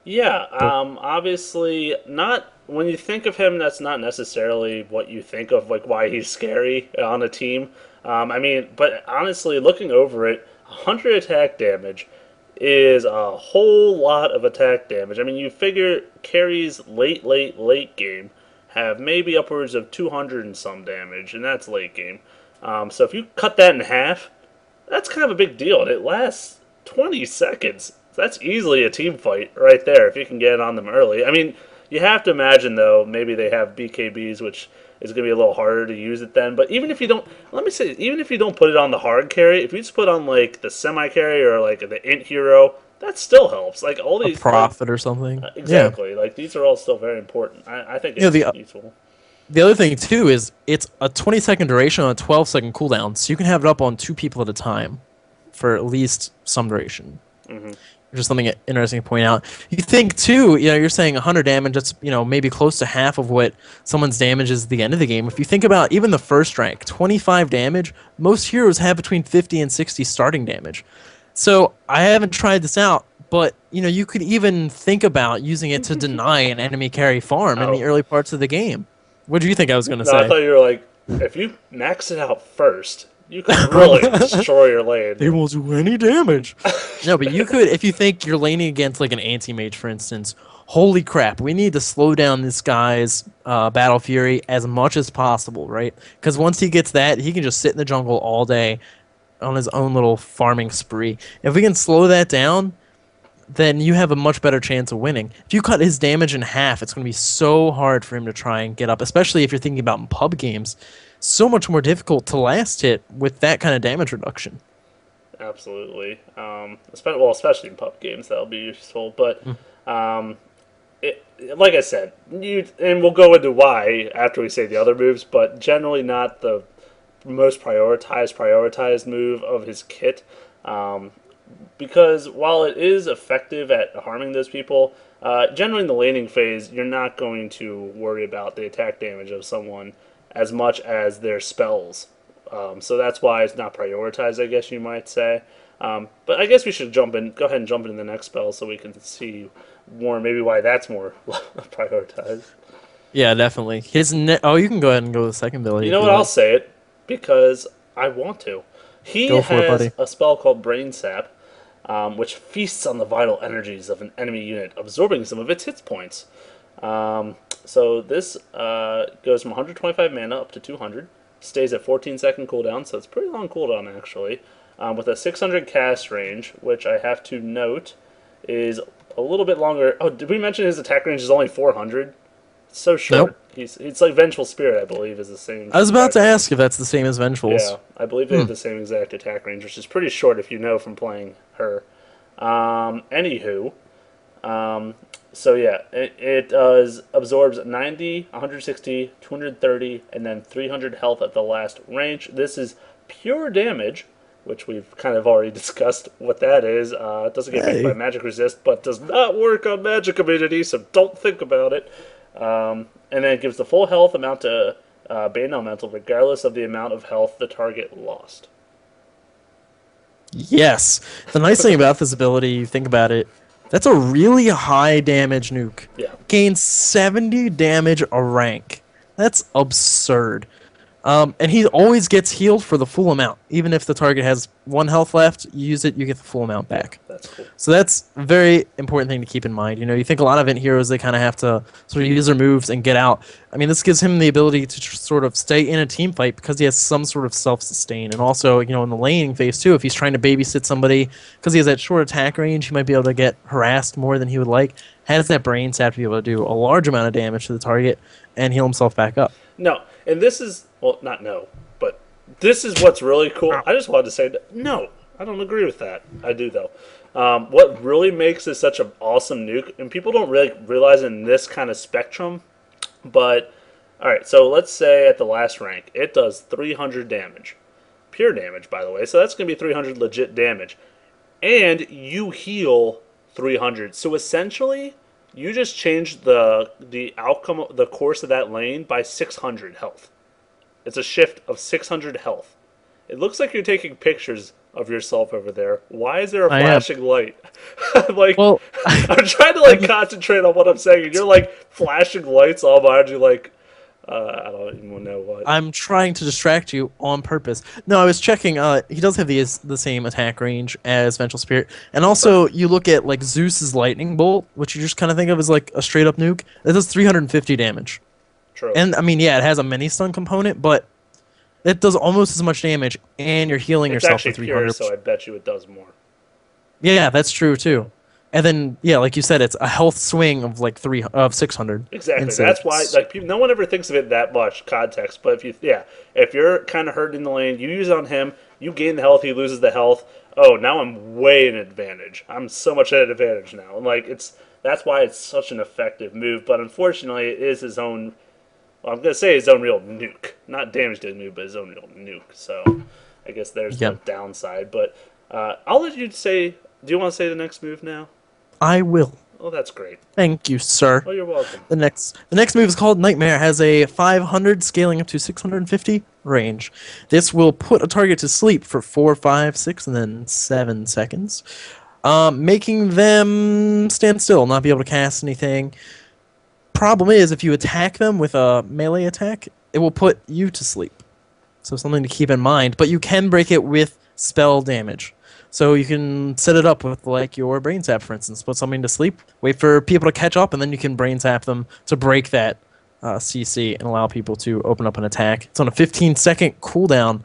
Yeah, obviously, not when you think of him, that's not necessarily what you think of, like, why he's scary on a team. But honestly, looking over it, 100 attack damage is a whole lot of attack damage. I mean, you figure carries late game have maybe upwards of 200 and some damage, and that's late game. So if you cut that in half, that's kind of a big deal, and it lasts 20 seconds. So that's easily a team fight right there if you can get on them early. I mean, you have to imagine, though, maybe they have BKBs, which is going to be a little harder to use it then. But even if you don't, even if you don't put it on the hard carry, if you just put on, like, the semi-carry or, like, the int hero, that still helps. Like all these prophet or something. Exactly. Yeah. Like these are all still very important. I think it's useful. The other thing too is it's a 20-second duration on a 12-second cooldown, so you can have it up on 2 people at a time for at least some duration. Mm-hmm. Which is something interesting to point out. You think too, you're saying 100 damage. That's maybe close to half of what someone's damage is at the end of the game. If you think about even the first rank, 25 damage. Most heroes have between 50 and 60 starting damage. So I haven't tried this out, but you could even think about using it to deny an enemy carry farm in the early parts of the game. What do you think I was going to say? I thought you were like, if you max it out first, you can really destroy your lane. They won't do any damage. No, but you could, if you think you're laning against like an anti-mage, for instance. Holy crap, we need to slow down this guy's Battle Fury as much as possible, right? Because once he gets that, he can just sit in the jungle all day on his own little farming spree. If we can slow that down, then you have a much better chance of winning. If you cut his damage in half, it's going to be so hard for him to try and get up, especially if you're thinking about in pub games. So much more difficult to last hit with that kind of damage reduction. Absolutely. Especially in pub games, that'll be useful. But like I said, and we'll go into why after we say the other moves, but generally not the most prioritized move of his kit. Because while it is effective at harming those people, generally in the laning phase, you're not going to worry about the attack damage of someone as much as their spells. So that's why it's not prioritized, I guess you might say. But I guess we should go ahead and jump into the next spell so we can see more maybe why that's more prioritized. Yeah, definitely. You can go ahead and go with the second ability. You know what? I'll say it because I want to. He has a spell called Brain Sap, which feasts on the vital energies of an enemy unit, absorbing some of its hit points. So this goes from 125 mana up to 200. Stays at 14-second cooldown, so it's a pretty long cooldown actually. With a 600 cast range, which I have to note is a little bit longer. Oh, did we mention his attack range is only 400? It's so short. Nope. It's like Vengeful Spirit, I believe, is the same. I was about to ask if that's the same as Vengeful's. Yeah, I believe they have the same exact attack range, which is pretty short if you know from playing her. Anywho, so yeah, it absorbs 90, 160, 230, and then 300 health at the last range. This is pure damage, which we've kind of already discussed what that is. It doesn't get made by magic resist, but does not work on magic immunity, so don't think about it. And then it gives the full health amount to Bane Elemental, regardless of the amount of health the target lost. Yes. The nice thing about this ability, you think about it, that's a really high damage nuke. Yeah. Gains 70 damage a rank. That's absurd. And he always gets healed for the full amount. Even if the target has 1 health left, you use it, you get the full amount back. That's cool. So that's a very important thing to keep in mind. You think a lot of heroes, they kind of have to sort of use their moves and get out. I mean, this gives him the ability to sort of stay in a team fight because he has some sort of self-sustain. And also, in the laning phase too, if he's trying to babysit somebody, because he has that short attack range, he might be able to get harassed more than he would like. Has that brain sap to be able to do a large amount of damage to the target and heal himself back up. No, and this is, well, not no, but this is what's really cool. I just wanted to say that, no, I don't agree with that. I do, though. What really makes this such an awesome nuke, and people don't really realize in this kind of spectrum, but, alright, so let's say at the last rank, it does 300 damage. Pure damage, by the way, so that's going to be 300 legit damage. And you heal 300. So essentially, you just changed the outcome, the course of that lane by 600 health. It's a shift of 600 health. It looks like you're taking pictures of yourself over there. Why is there a flashing light? I'm trying to concentrate on what I'm saying, and you're flashing lights all behind you I don't even know what. I'm trying to distract you on purpose. No, I was checking. He does have the same attack range as Vengeful Spirit. And also, you look at Zeus's Lightning Bolt, which you just kind of think of as a straight-up nuke. It does 350 damage. True. And, I mean, yeah, it has a mini-stun component, but it does almost as much damage, and you're healing yourself for 300. It's actually pure, so I bet you it does more. Yeah, that's true, too. And then, yeah, like you said, it's a health swing of 600. Exactly. That's why no one ever thinks of it that much context. But if you're kind of hurting in the lane, you use it on him, you gain the health, he loses the health. Oh, now I'm way in advantage. I'm so much at an advantage now. And that's why it's such an effective move. But unfortunately, it is his own Well, I'm gonna say his own real nuke, not damage dealing nuke, but his own real nuke. So I guess there's Yeah. the downside. But I'll let you say. Do you want to say the next move now? I will. Oh, that's great. Thank you, sir. Oh, you're welcome. The next move is called Nightmare. Has a 500 scaling up to 650 range. This will put a target to sleep for 4, 5, 6, and then 7 seconds, making them stand still, not be able to cast anything. Problem is, if you attack them with a melee attack, it will put you to sleep. So something to keep in mind. But you can break it with spell damage. So you can set it up with like your brain tap, for instance. Put something to sleep, wait for people to catch up, and then you can brain tap them to break that CC and allow people to open up an attack. It's on a 15-second cooldown.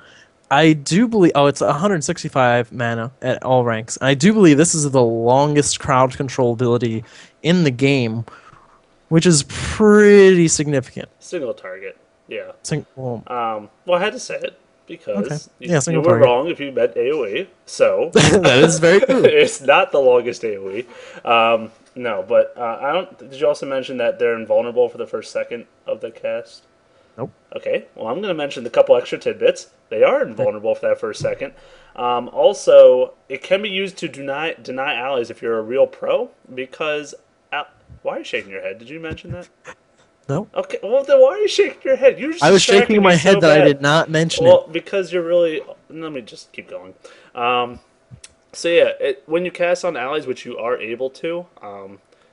I do believe... Oh, it's 165 mana at all ranks. I do believe this is the longest crowd control ability in the game, which is pretty significant. Single target. Yeah. Well, Well, I had to say it because Okay. Yeah, you were target. wrong if you meant AOE. So that is very true. it's not the longest AOE. No, but I don't. Did you also mention that they're invulnerable for the first second of the cast? Nope. Okay. Well, I'm going to mention a couple extra tidbits. They are invulnerable for that first second. Also, it can be used to deny allies if you're a real pro because. Why are you shaking your head? Did you mention that? No. Okay, well then why are you shaking your head? You're just I was distracting shaking my me head so that I bad. did not mention Well, it. because you're really. Let me just keep going. So yeah, when you cast on allies, which you are able to,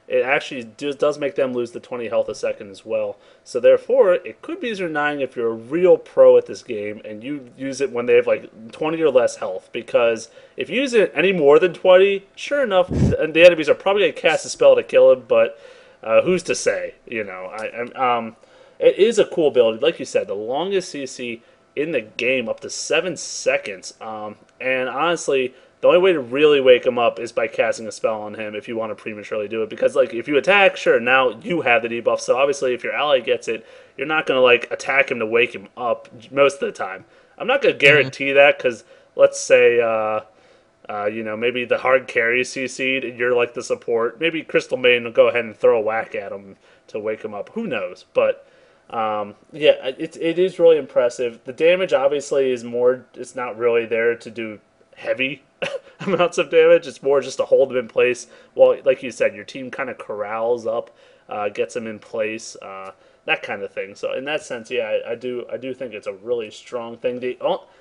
it actually does make them lose the 20 health a second as well. So therefore, it could be denying if you're a real pro at this game and you use it when they have like 20 or less health. Because if you use it any more than 20, sure enough, the enemies are probably gonna cast a spell to kill him, but. Who's to say? You know, it is a cool ability. Like you said, the longest CC in the game, up to 7 seconds. And honestly, the only way to really wake him up is by casting a spell on him if you want to prematurely do it. Because, like, if you attack, sure, now you have the debuff. So obviously, if your ally gets it, you're not going to, like, attack him to wake him up most of the time. I'm not going to guarantee that because, let's say... maybe the hard carry CC'd and you're like the support. Maybe Crystal Maiden will go ahead and throw a whack at him to wake him up. Who knows? But it is really impressive. The damage obviously is more. It's not really there to do heavy amounts of damage. It's more just to hold them in place. Well, like you said, your team kind of corrals up, gets them in place. That kind of thing. So in that sense, yeah, I do think it's a really strong thing.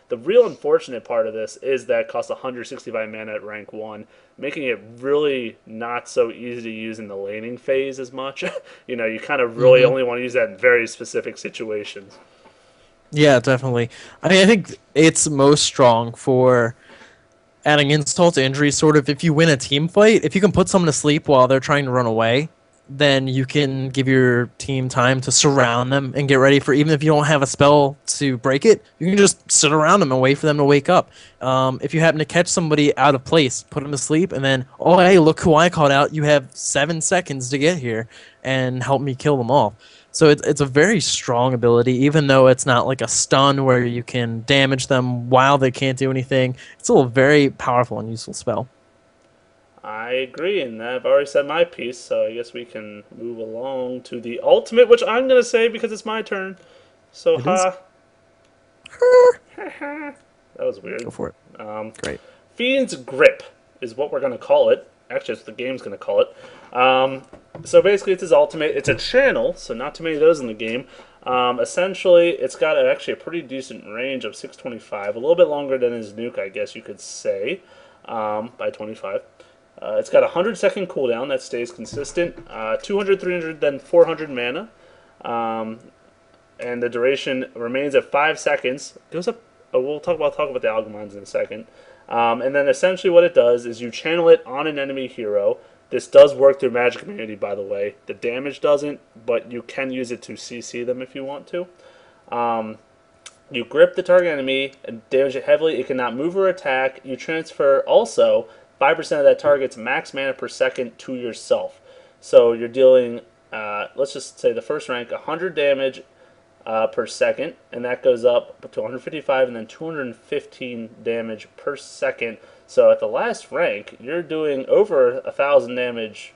The real unfortunate part of this is that it costs 165 mana at rank 1, making it really not so easy to use in the laning phase as much. You kind of really only want to use that in very specific situations. Yeah, definitely. I mean, I think it's most strong for adding insult to injury. Sort of, if you win a team fight, if you can put someone to sleep while they're trying to run away, then you can give your team time to surround them and get ready for, even if you don't have a spell to break it, you can just sit around them and wait for them to wake up. If you happen to catch somebody out of place, put them to sleep, and then, oh, hey, look who I caught out. You have 7 seconds to get here and help me kill them off. So it's a very strong ability, even though it's not like a stun where you can damage them while they can't do anything. It's still a very powerful and useful spell. I agree, and I've already said my piece, so I guess we can move along to the ultimate, which I'm going to say because it's my turn. So, that was weird. Go for it. Great. Fiend's Grip is what we're going to call it. Actually, it's what the game's going to call it. So basically, it's his ultimate. It's a channel, so not too many of those in the game. Essentially, it's got actually a pretty decent range of 625, a little bit longer than his nuke, I guess you could say, by 25. It's got a 100-second cooldown that stays consistent, 200, 300, then 400 mana, and the duration remains at 5 seconds. It goes up. We'll talk about the Algamons in a second. And then essentially what it does is you channel it on an enemy hero. This does work through Magic Immunity, by the way. The damage doesn't, but you can use it to CC them if you want to. You grip the target enemy and damage it heavily. It cannot move or attack. You transfer also 5% of that target's max mana per second to yourself. So you're dealing, let's just say the first rank, 100 damage per second, and that goes up to 155 and then 215 damage per second. So at the last rank, you're doing over 1,000 damage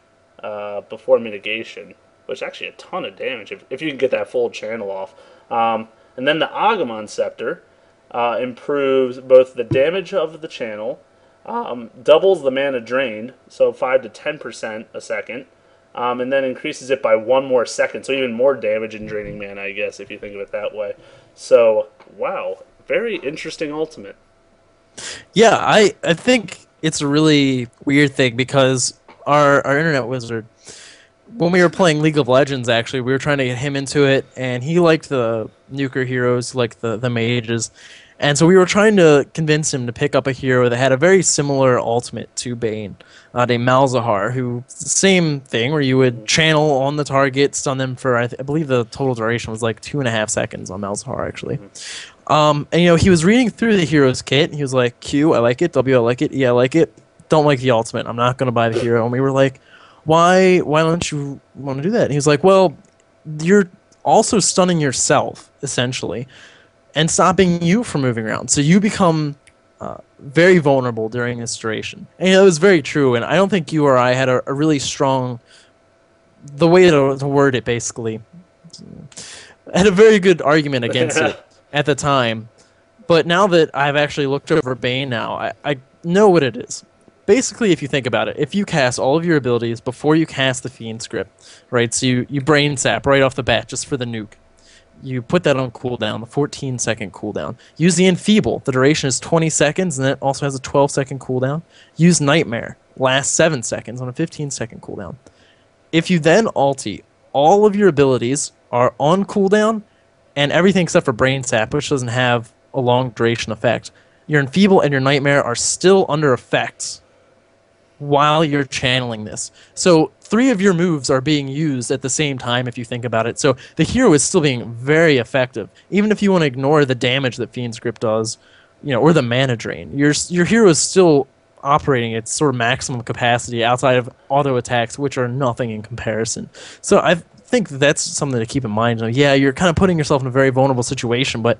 before mitigation. which is actually a ton of damage if you can get that full channel off. And then the Agumon Scepter improves both the damage of the channel, doubles the mana drained, so 5 to 10% a second, and then increases it by 1 more second, so even more damage in draining mana, I guess, if you think of it that way. So, wow, very interesting ultimate. Yeah, I think it's a really weird thing because our internet wizard, when we were playing League of Legends, actually, we were trying to get him into it, and he liked the nuker heroes, like the mages. And so we were trying to convince him to pick up a hero that had a very similar ultimate to Bane, named Malzahar, who same thing, where you would channel on the target, stun them for, I believe the total duration was like 2.5 seconds on Malzahar, actually. And, he was reading through the hero's kit, and he was like, Q, I like it, W, I like it, E, I like it, don't like the ultimate, I'm not going to buy the hero. And we were like, why don't you want to do that? And he was like, well, you're also stunning yourself, essentially, and stopping you from moving around. So you become very vulnerable during this duration. And it was very true, and I don't think you or I had a really strong, the way to word it, basically, had a very good argument against it at the time. But now that I've actually looked over Bane now, I know what it is. Basically, if you think about it, if you cast all of your abilities before you cast the Fiend script, right, so you brain sap right off the bat just for the nuke, you put that on cooldown, the 14-second cooldown. Use the Enfeeble, the duration is 20 seconds, and it also has a 12-second cooldown. Use Nightmare, lasts 7 seconds on a 15-second cooldown. If you then ulti, all of your abilities are on cooldown, and everything except for Brain Sap, which doesn't have a long duration effect. Your Enfeeble and your Nightmare are still under effects while you're channeling this. So 3 of your moves are being used at the same time if you think about it. So the hero is still being very effective. Even if you want to ignore the damage that Fiend Script does, or the mana drain, your hero is still operating at sort of maximum capacity outside of auto attacks, which are nothing in comparison. So I think that's something to keep in mind. Yeah, you're kind of putting yourself in a very vulnerable situation, but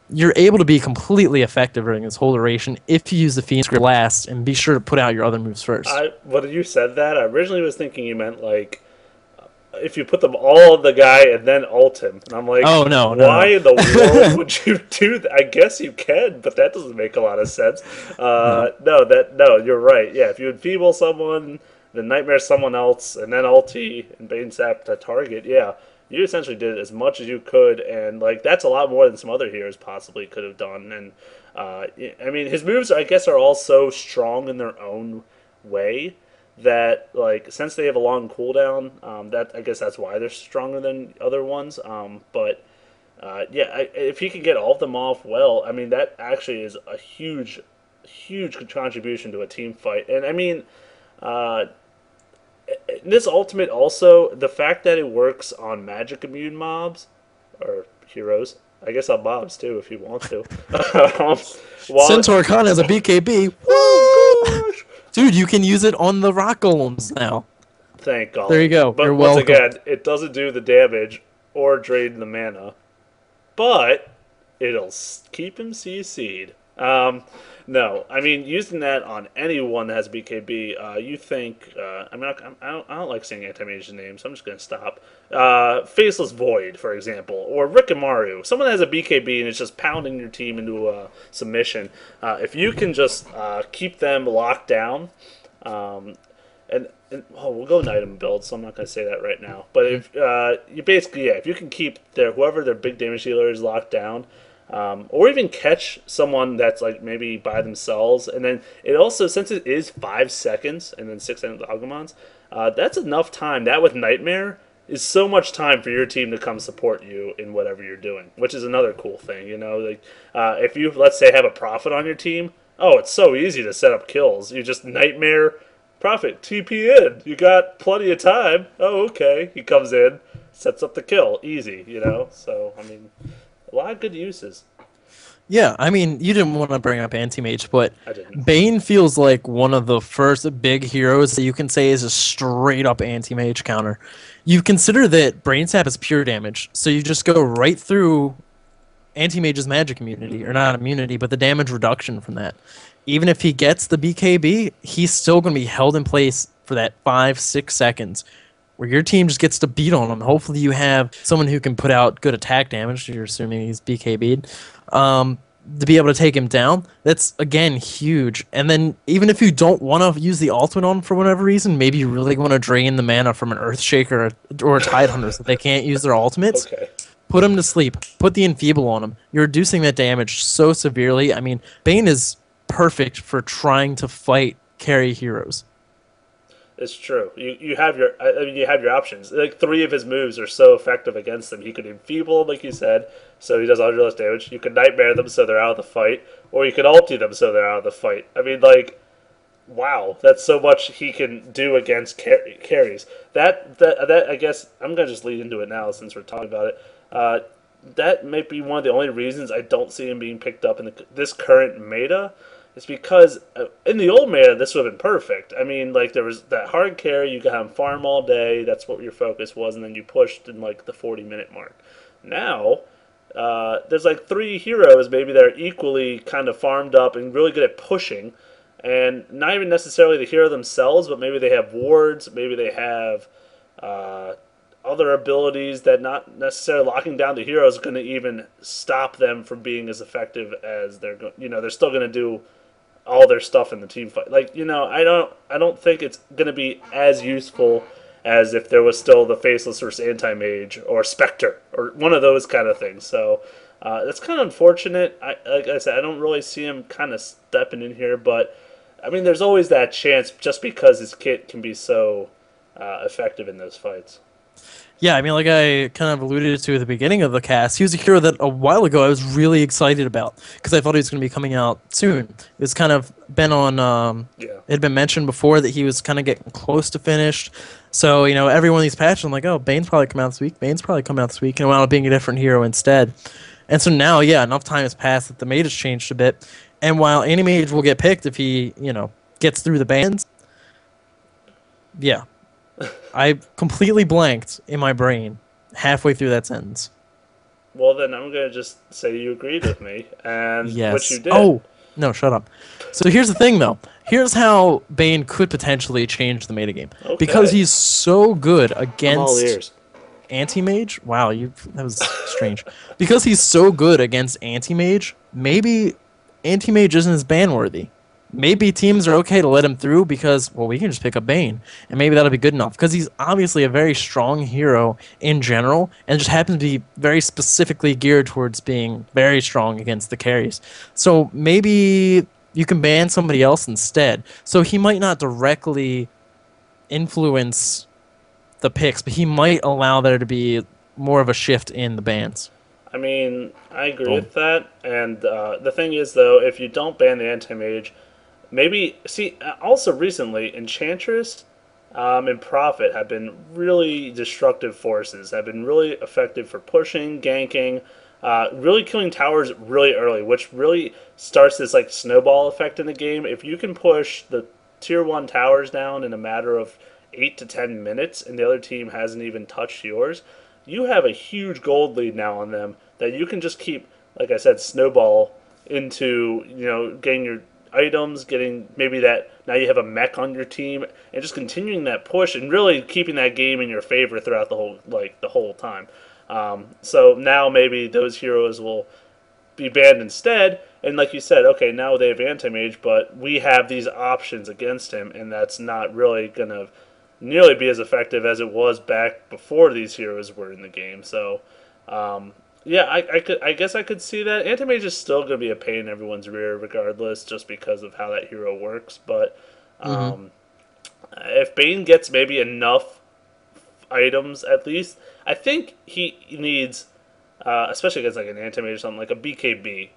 you're able to be completely effective during this whole duration if you use the Fiend Script last, and be sure to put out your other moves first. When you said that, I originally was thinking you meant like if you put them all on the guy and then ult him. And I'm like, oh, no. Why in the world would you do that? I guess you can, but that doesn't make a lot of sense. No, you're right. Yeah, if you enfeeble someone, then Nightmare someone else, and then ulti and Bane Sap to target, yeah. You essentially did as much as you could, and that's a lot more than some other heroes possibly could have done. And I mean, his moves, I guess, are all so strong in their own way that, since they have a long cooldown, I guess that's why they're stronger than other ones. If he can get all of them off well, I mean, that actually is a huge, huge contribution to a team fight. And I mean, this ultimate also, the fact that it works on magic immune mobs, or heroes, I guess on mobs too if you want to. Centaur Khan has a BKB. Woo! Dude, you can use it on the rock golems now. Thank God. There you go. But You're once welcome. again, it doesn't do the damage or drain the mana, but it'll keep him CC'd. No, I mean, using that on anyone that has BKB, you think, I don't like saying anti-mage names, so I'm just going to stop. Faceless Void, for example, or Rikimaru. Someone that has a BKB and is just pounding your team into a submission. If you can just keep them locked down, we'll go item build, so I'm not going to say that right now. But if you basically, if you can keep whoever their big damage dealer is locked down, or even catch someone that's maybe by themselves, and then it also, since it is 5 seconds and then 6 seconds Agumons, that's enough time. That with Nightmare is so much time for your team to come support you in whatever you're doing, which is another cool thing. If you, let's say, have a Prophet on your team, it's so easy to set up kills. You just Nightmare, Prophet, TP in. You got plenty of time. Oh, okay. He comes in, sets up the kill. Easy, So, I mean, a lot of good uses. Yeah, I mean, you didn't want to bring up Anti-Mage, but I didn't. Bane feels like one of the first big heroes that you can say is a straight-up Anti-Mage counter. You consider that Brain Sap is pure damage, so you just go right through Anti-Mage's magic immunity, or not immunity, but the damage reduction from that. Even if he gets the BKB, he's still going to be held in place for that 5-6 seconds, where your team just gets to beat on him. Hopefully you have someone who can put out good attack damage. You're assuming he's BKB'd. To be able to take him down, that's, again, huge. And then even if you don't want to use the ultimate on him for whatever reason, maybe you really want to drain the mana from an Earthshaker or a Tidehunter so they can't use their ultimates. Okay. Put him to sleep. Put the Enfeeble on him. You're reducing that damage so severely. I mean, Bane is perfect for trying to fight carry heroes. It's true. You have your you have your options. Like 3 of his moves are so effective against them. You could enfeeble them, like you said, so he does 100 less damage. You could nightmare them so they're out of the fight, or you could ulti them so they're out of the fight. I mean, like, wow, that's so much he can do against carries. That I guess I'm gonna just lead into it now since we're talking about it. That might be one of the only reasons I don't see him being picked up in this current meta. It's because in the old meta, this would have been perfect. I mean, like, there was that hard carry, you could have him farm all day, that's what your focus was, and then you pushed in, like, the 40-minute mark. Now, there's, like, 3 heroes maybe that are equally kind of farmed up and really good at pushing, and not even necessarily the hero themselves, but maybe they have wards, maybe they have other abilities that not necessarily locking down the hero is going to even stop them from being as effective as they're going. You know, they're still going to do all their stuff in the team fight. Like, you know, I don't think it's going to be as useful as if there was still the Faceless versus Anti-Mage or Spectre or one of those kind of things. So that's kind of unfortunate. Like I said, I don't really see him kind of stepping in here, but I mean, there's always that chance just because his kit can be so effective in those fights. Yeah, I mean, like I kind of alluded to at the beginning of the cast, he was a hero that a while ago I was really excited about because I thought he was going to be coming out soon. It was kind of been on, it had been mentioned before that he was kind of getting close to finished. So, you know, every one of these patches, I'm like, oh, Bane's probably come out this week, Bane's probably come out this week, and it wound up being a different hero instead. And so now, yeah, enough time has passed that the meta has changed a bit. And while Anti-Mage will get picked if he, you know, gets through the bans, yeah. I completely blanked in my brain halfway through that sentence. Well, then I'm going to just say you agreed with me, and yes. what you did. Oh, no, shut up. So here's the thing, though. Here's how Bane could potentially change the metagame. Okay. Because he's so good against Anti-Mage. Wow, that was strange. Because he's so good against Anti-Mage, maybe Anti-Mage isn't as ban-worthy. Maybe teams are okay to let him through because, well, we can just pick up Bane, and maybe that'll be good enough. Because he's obviously a very strong hero in general, and just happens to be very specifically geared towards being very strong against the carries. So maybe you can ban somebody else instead. So he might not directly influence the picks, but he might allow there to be more of a shift in the bans. I mean, I agree with that. And the thing is, though, if you don't ban the Anti-Mage, maybe, see, also recently, Enchantress and Prophet have been really destructive forces, have been really effective for pushing, ganking, really killing towers really early, which really starts this like snowball effect in the game. If you can push the tier 1 towers down in a matter of 8 to 10 minutes and the other team hasn't even touched yours, you have a huge gold lead now on them that you can just keep, like I said, snowball into, you know, getting your items, getting maybe that now you have a mech on your team, and just continuing that push and really keeping that game in your favor throughout the whole time. So now maybe those heroes will be banned instead, and like you said, okay, now they have Anti-Mage, but we have these options against him, and that's not really going to nearly be as effective as it was back before these heroes were in the game. So yeah, I guess I could see that. Anti-Mage is still going to be a pain in everyone's rear regardless, just because of how that hero works. But if Bane gets maybe enough items, at least, I think he needs, especially against like an Anti-Mage or something, like a BKB,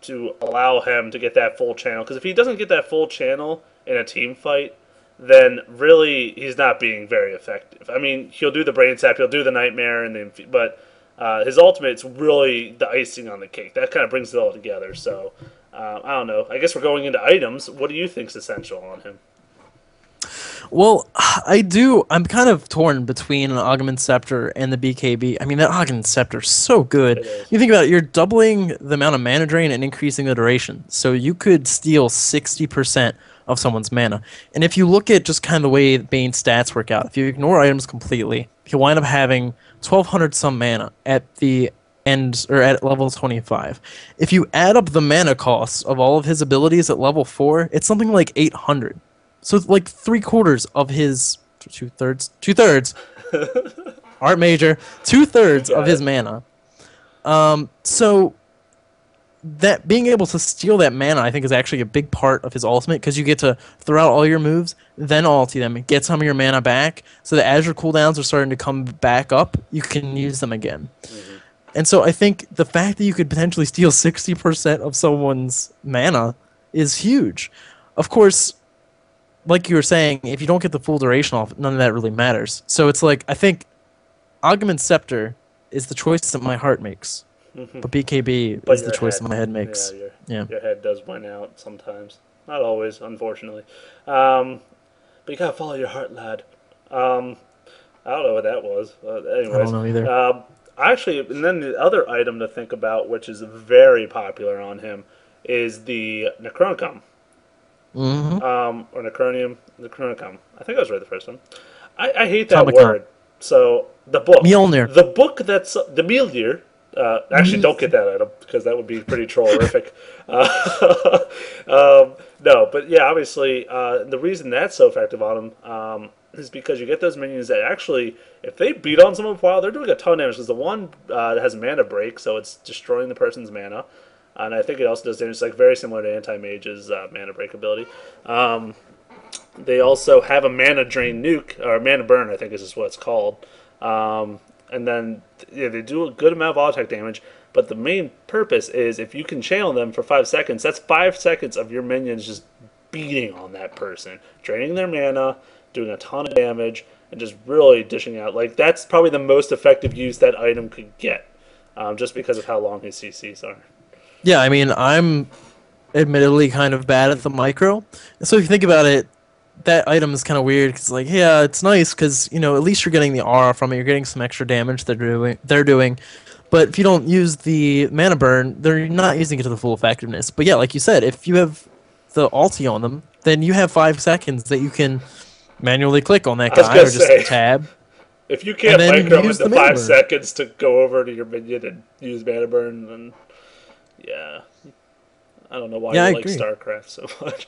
to allow him to get that full channel. Because if he doesn't get that full channel in a team fight, then really he's not being very effective. I mean, he'll do the Brain Sap, he'll do the Nightmare, but his ultimate's really the icing on the cake. That kind of brings it all together. So, I don't know. I guess we're going into items. What do you think's essential on him? Well, I'm kind of torn between an Augment Scepter and the BKB. I mean, that Augment Scepter's so good. You think about it, you're doubling the amount of mana drain and increasing the duration. So you could steal 60% of someone's mana. And if you look at just kind of the way Bane's stats work out, if you ignore items completely, he'll wind up having 1,200 some mana at the end, or at level 25. If you add up the mana costs of all of his abilities at level 4, it's something like 800. So it's like 3/4 of his two-thirds art major, 2/3 of his mana. So that being able to steal that mana, I think, is actually a big part of his ultimate, because you get to throw out all your moves, then ulti them, get some of your mana back, so that as your cooldowns are starting to come back up, you can use them again. Mm-hmm. And so I think the fact that you could potentially steal 60% of someone's mana is huge. Of course, like you were saying, if you don't get the full duration off, none of that really matters. So it's like, I think Augment Scepter is the choice that my heart makes. Mm-hmm. But BKB is the choice that my head makes. Yeah, your head does win out sometimes. Not always, unfortunately. But you gotta follow your heart, lad. I don't know what that was. Anyways, I don't know either. Actually, and then the other item to think about, which is very popular on him, is the Necronomicon. Mm-hmm. Or Necronomicon. I think I was right the first one. I hate that word. So, the book. Mjolnir. The book that's... The Mjolnir. Actually, don't get that item, because that would be pretty trollerific. No, but yeah, obviously, the reason that's so effective on him is because you get those minions that actually, if they beat on someone for a while, they're doing a ton of damage, because the one has mana break, so it's destroying the person's mana. And I think it also does damage, like very similar to Anti-Mage's mana break ability. They also have a mana drain nuke, or mana burn, I think is what it's called. And then they do a good amount of auto attack damage, but the main purpose is if you can channel them for 5 seconds, that's 5 seconds of your minions just beating on that person, draining their mana, doing a ton of damage, and just really dishing out. Like, that's probably the most effective use that item could get, just because of how long his CCs are. Yeah, I mean, I'm admittedly kind of bad at the micro. So if you think about it, that item is kind of weird, because, like, yeah, it's nice because, at least you're getting the aura from it. You're getting some extra damage they're doing. But if you don't use the mana burn, they're not using it to the full effectiveness. But yeah, like you said, if you have the ulti on them, then you have 5 seconds that you can manually click on that guy, or just tab. If you can't micro with the 5 seconds to go over to your minion and use mana burn, then yeah, I don't know why you like StarCraft so much.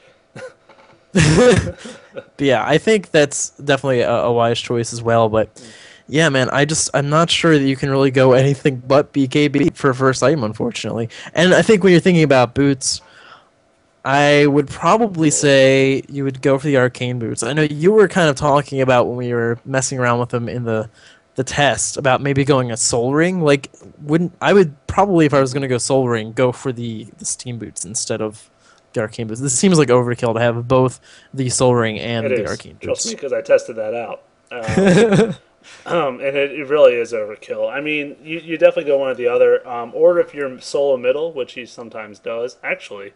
But yeah, I think that's definitely a wise choice as well. But yeah, man, I'm not sure that you can really go anything but BKB for first item, unfortunately. And I think when you're thinking about boots, I would probably say you would go for the arcane boots. I know you were kind of talking about, when we were messing around with them in the test, about maybe going a soul ring. Like, I would probably, if I was going to go soul ring, go for the steam boots instead of the arcane boots. This seems like overkill to have both the soul ring and the arcane boots. Trust me, because I tested that out. And it really is overkill. I mean, you definitely go one or the other. Or if you're solo middle, which he sometimes does. Actually,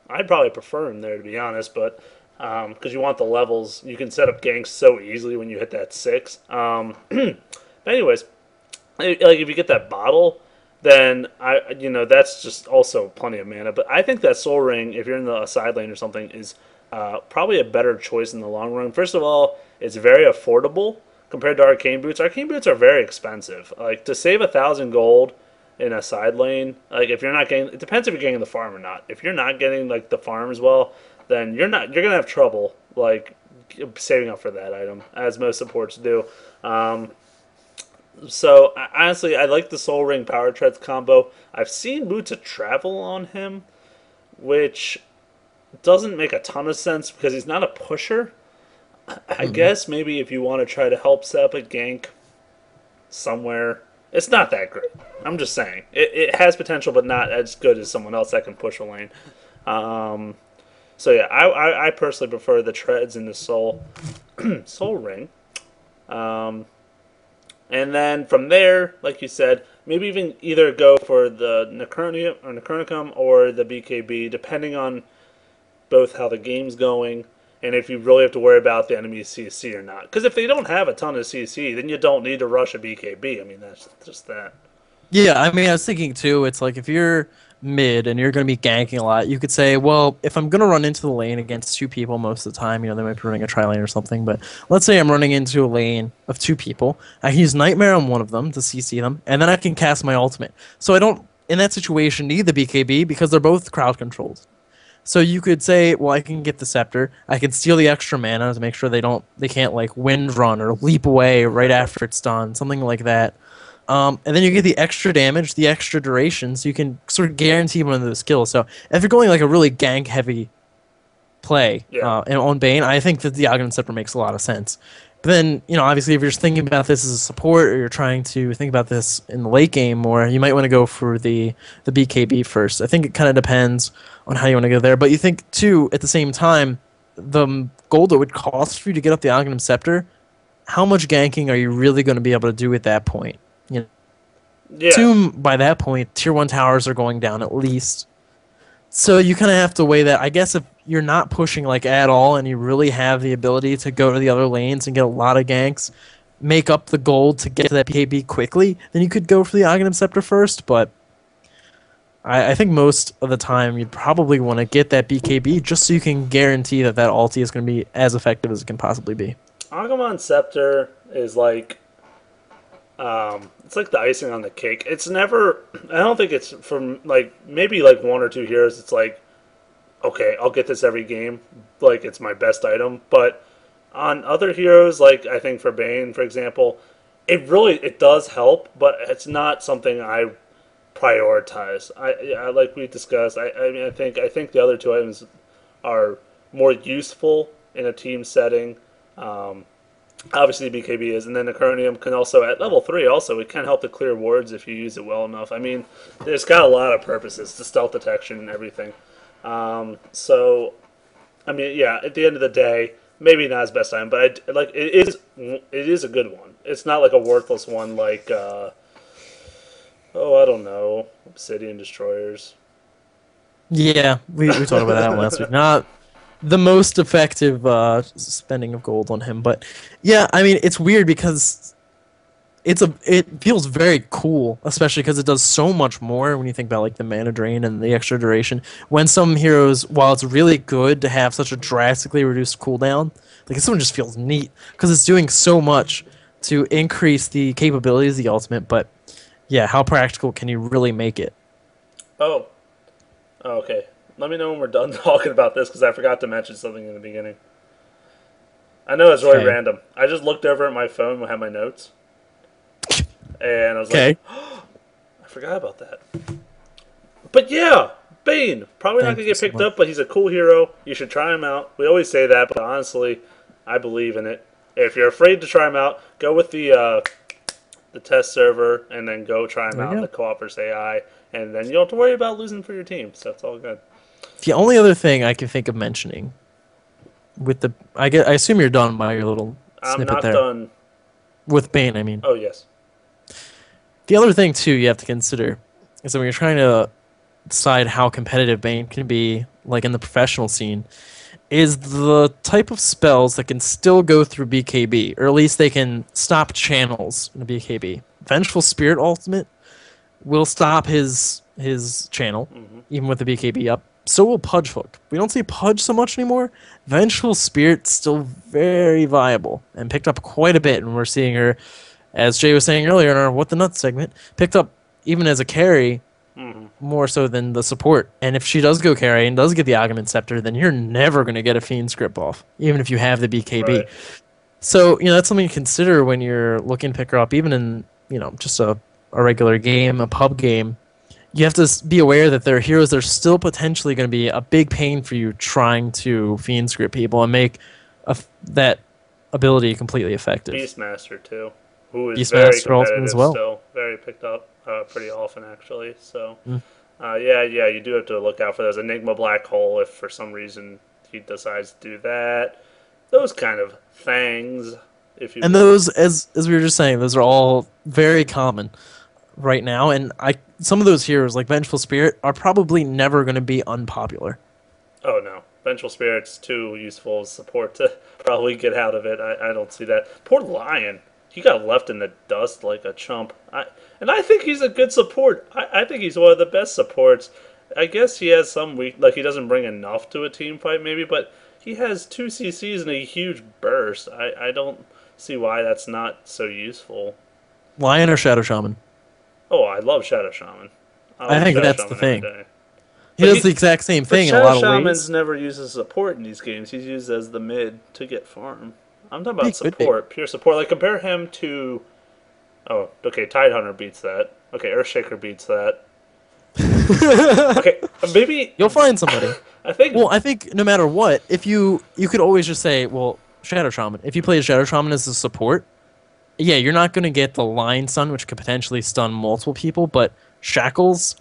I'd probably prefer him there, to be honest, but because you want the levels. You can set up ganks so easily when you hit that 6. Anyways, like, if you get that bottle, then that's just also plenty of mana. But I think that soul ring, if you're in the side lane or something, is probably a better choice in the long run. First of all, it's very affordable compared to arcane boots. Arcane boots are very expensive. Like, to save 1,000 gold in a side lane, like, if you're not getting, it depends if you're getting the farm or not. If you're not getting, like, the farm as well, then you're gonna have trouble, like, saving up for that item, as most supports do. So honestly, I like the Soul Ring Power Treads combo. I've seen Boots of Travel on him, which doesn't make a ton of sense because he's not a pusher. I guess maybe if you want to try to help set up a gank somewhere, it's not that great. I'm just saying. It has potential, but not as good as someone else that can push a lane. So yeah, I personally prefer the treads in the Soul Ring. And then from there, like you said, maybe even either go for the Necronomicon or the BKB, depending on both how the game's going and if you really have to worry about the enemy's CC or not. Because if they don't have a ton of CC, then you don't need to rush a BKB. I mean, that's just that. Yeah, I mean, I was thinking too, it's like if you're mid and you're going to be ganking a lot, you could say, well, if I'm going to run into the lane against two people most of the time, they might be running a tri-lane or something, but let's say I'm running into a lane of two people. I can use Nightmare on one of them to CC them, and then I can cast my ultimate. So I don't, in that situation, need the BKB because they're both crowd controlled. So you could say, well, I can get the scepter. I can steal the extra mana to make sure they can't like wind run or leap away right after it's done, something like that. And then you get the extra damage, the extra duration, so you can sort of guarantee one of those skills. So if you're going like a really gank heavy play and on Bane, I think that the Aghanim Scepter makes a lot of sense. But then, obviously, if you're just thinking about this as a support, or you're trying to think about this in the late game more, you might want to go for the BKB first. I think it kind of depends on how you want to go there. But you think, too, at the same time, the gold it would cost for you to get up the Aghanim Scepter, how much ganking are you really going to be able to do at that point? Assume by that point, Tier 1 towers are going down at least. So you kind of have to weigh that. I guess if you're not pushing like at all and you really have the ability to go to the other lanes and get a lot of ganks, make up the gold to get to that BKB quickly, then you could go for the Aghanim Scepter first, but I think most of the time you'd probably want to get that BKB just so you can guarantee that ulti is going to be as effective as it can possibly be. Aghanim Scepter is like... it's like the icing on the cake. It's never... I don't think it's from, like, maybe, like, one or two heroes. It's like, okay, I'll get this every game. Like, it's my best item. But on other heroes, like, I think for Bane, for example, it does help, but it's not something I prioritize. I like we discussed, I think the other two items are more useful in a team setting. Obviously, BKB is, and then the Acronium can also, at level 3 also, it can help to clear wards if you use it well enough. I mean, it's got a lot of purposes, to stealth detection and everything. So, I mean, yeah, at the end of the day, maybe not his best item, but it is a good one. It's not like a worthless one like, I don't know, Obsidian Destroyers. Yeah, we talked about that one last week. Not the most effective spending of gold on him, but yeah, I mean, it's weird because it feels very cool, especially because it does so much more when you think about like the mana drain and the extra duration. When some heroes, while it's really good to have such a drastically reduced cooldown, like this one just feels neat because it's doing so much to increase the capabilities of the ultimate. But yeah, how practical can you really make it? Oh, okay. Let me know when we're done talking about this, because I forgot to mention something in the beginning. I know it's really random. I just looked over at my phone and had my notes. And I was like, oh, I forgot about that. But yeah, Bane. Probably not going to get picked up, but he's a cool hero. You should try him out. We always say that, but honestly, I believe in it. If you're afraid to try him out, go with the test server, and then go try him out in the co-op versus AI. And then you don't have to worry about losing for your team, so it's all good. The only other thing I can think of mentioning with I assume you're done by your little snippet there. I'm not done. With Bane, I mean. Oh, yes. The other thing, too, you have to consider is that when you're trying to decide how competitive Bane can be, like in the professional scene, is the type of spells that can still go through BKB, or at least they can stop channels in a BKB. Vengeful Spirit Ultimate will stop his channel, even with the BKB up. So will Pudge Hook. We don't see Pudge so much anymore. Vengeful Spirit's still very viable and picked up quite a bit, and we're seeing her, as Jay was saying earlier in our What the Nuts segment, picked up even as a carry more so than the support. And if she does go carry and does get the Aghanim Scepter, then you're never going to get a Fiend Script off, even if you have the BKB. Right. So, that's something to consider when you're looking to pick her up, even in, just a regular game, a pub game. You have to be aware that there are heroes that are still potentially going to be a big pain for you trying to Fiend Script people and make that ability completely effective. Beastmaster, too, who is very competitive as well. Still. Very picked up pretty often, actually. So, yeah, you do have to look out for those. Enigma Black Hole, if for some reason he decides to do that. Those kind of things. And those, as we were just saying, those are all very common right now, and some of those heroes, like Vengeful Spirit, are probably never going to be unpopular. Oh, no. Vengeful Spirit's too useful as support to probably get out of it. I don't see that. Poor Lion. He got left in the dust like a chump. And I think he's a good support. I think he's one of the best supports. I guess he has some weak, like he doesn't bring enough to a team fight maybe, but he has 2 CCs and a huge burst. I don't see why that's not so useful. Lion or Shadow Shaman? Oh, I love Shadow Shaman. I I love think Shadow that's the Shaman every thing. day. He But does the exact same but thing in a Shadow lot of Shaman's ways. never used as support in these games. He's used as the mid to get farm. I'm talking He about could be. support, pure support. Like compare him to. Oh, okay. Tidehunter beats that. Okay, Earthshaker beats that. Okay, maybe You'll find somebody. I think. Well, I think no matter what, if you could always just say, well, Shadow Shaman. If you play Shadow Shaman as a support, yeah, you're not going to get the Line Stun, which could potentially stun multiple people, but Shackles,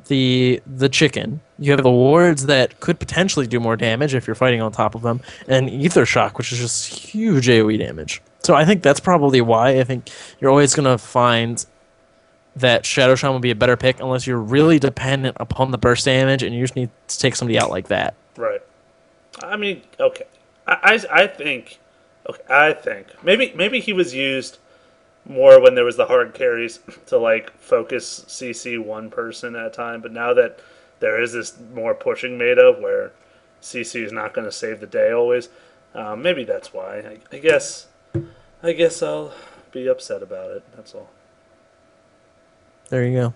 the chicken, you have the wards that could potentially do more damage if you're fighting on top of them, and Ether Shock, which is just huge AoE damage. So I think that's probably why I think you're always going to find that Shadow Shaman will be a better pick unless you're really dependent upon the burst damage and you just need to take somebody out like that. Right. I mean, okay. I think. Okay, I think maybe he was used more when there was the hard carries to like focus CC one person at a time. But now that there is this more pushing meta where CC is not going to save the day always, maybe that's why. I guess I'll be upset about it. That's all. There you go.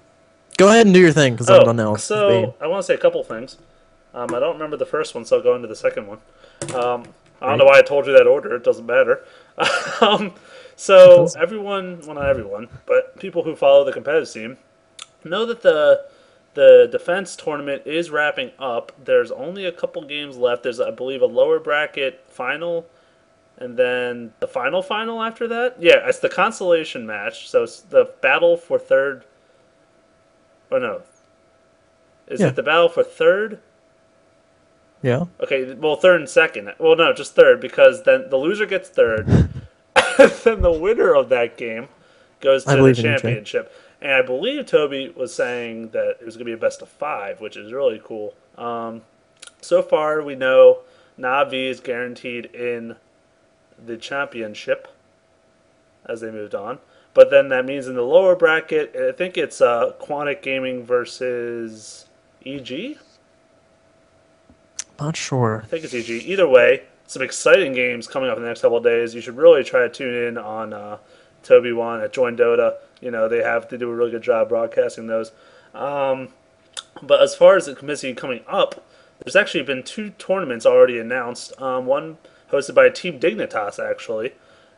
Go ahead and do your thing because I'm done now. So I want to say a couple things. I don't remember the first one, so I'll go into the second one. I don't know why I told you that order. It doesn't matter. So everyone, well not everyone, but people who follow the competitive scene know that the defense tournament is wrapping up. There's only a couple games left. There's, I believe, a lower bracket final, and then the final after that. Yeah, it's the consolation match. So it's the battle for third. Oh no, is Yeah. it the battle for third? Yeah. Okay, well, third and second. Well, no, just third, because then the loser gets third, and then the winner of that game goes I to the believe in you, Jay. championship. And I believe Toby was saying that it was going to be a best of 5, which is really cool. So far, we know Navi is guaranteed in the championship as they moved on. But then that means in the lower bracket, I think it's Quantic Gaming versus EG. Not sure. I think it's EG. Either way, some exciting games coming up in the next couple of days. You should really try to tune in on Toby One at Join Dota. You know, they do a really good job broadcasting those. But as far as the committee coming up, there's actually been 2 tournaments already announced. One hosted by Team Dignitas, actually.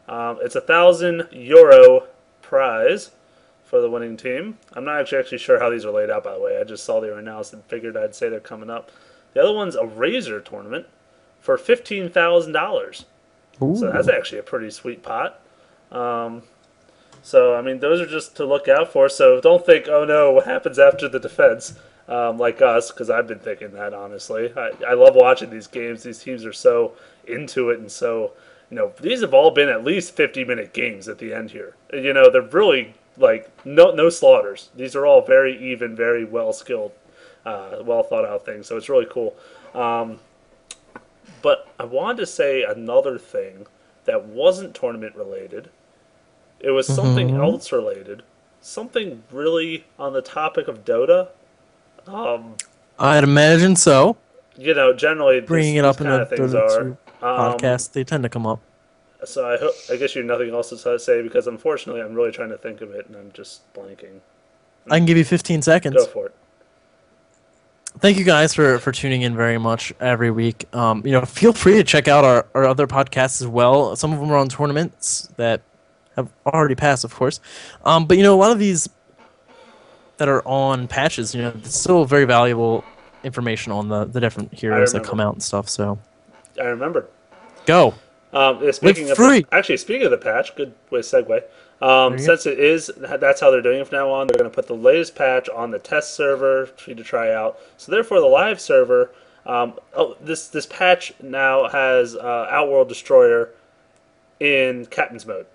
It's €1,000 prize for the winning team. I'm not actually sure how these are laid out, by the way. I just saw they were announced and figured I'd say they're coming up. The other one's a Razor tournament for $15,000. So that's actually a pretty sweet pot. So, I mean, those are just to look out for. So don't think, oh no, what happens after the defense, like us, because I've been thinking that, honestly. I love watching these games. These teams are so into it and so, you know, these have all been at least 50-minute games at the end here. You know, they're really, like, no slaughters. These are all very even, very well-skilled, well-thought-out things. So it's really cool. But I wanted to say another thing that wasn't tournament-related. It was something else related. Something really on the topic of Dota. I'd imagine so. You know, generally Bringing it these up in kind a of things Dota are. 2 podcast, they tend to come up. So I guess you have nothing else to say because unfortunately I'm really trying to think of it and I'm just blanking. I can give you 15 seconds. Go for it. Thank you guys for tuning in very much every week. You know, feel free to check out our other podcasts as well. Some of them are on tournaments that have already passed, of course. But you know, a lot of these that are on patches, you know, it's still very valuable information on the different heroes that come out and stuff. So I remember. go. Speaking of free. speaking of the patch, good way to segue. Since it is, that's how they're doing it from now on. They're going to put the latest patch on the test server for you to try out. So therefore, the live server, this patch now has Outworld Destroyer in Captain's mode.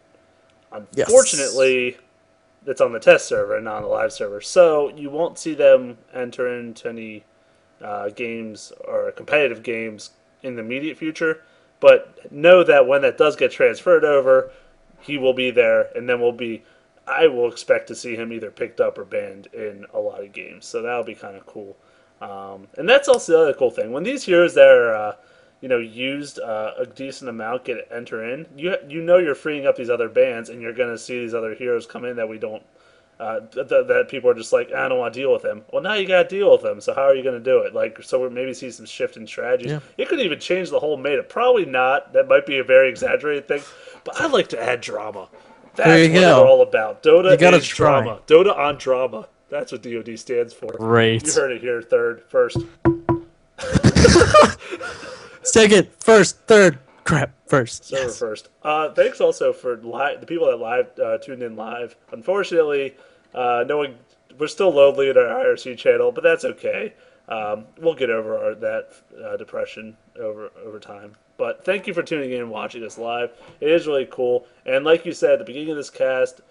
Unfortunately, it's on the test server and not on the live server. So you won't see them enter into any games or competitive games in the immediate future. But know that when that does get transferred over, he will be there, and then I will expect to see him either picked up or banned in a lot of games. So that'll be kind of cool. And that's also the other cool thing. When these heroes that are used a decent amount enter in, you know you're freeing up these other bands, and you're going to see these other heroes come in that we don't that people are just like, I don't want to deal with him. Well, now you got to deal with him. So how are you going to do it? Like, so we maybe see some shift in strategies. Yeah. It could even change the whole meta. Probably not. That might be a very exaggerated thing. But I like to add drama. That's There you what go. they're all about. Dota You gotta is try. drama. Dota on drama. That's what DoD stands for. Great. You heard it here first. Second, first, third, crap, first. Server Yes. first. Thanks also for the people that tuned in live. Unfortunately, we're still lonely in our IRC channel, but that's okay. We'll get over that depression over time. But thank you for tuning in and watching us live. It is really cool. And like you said at the beginning of this cast,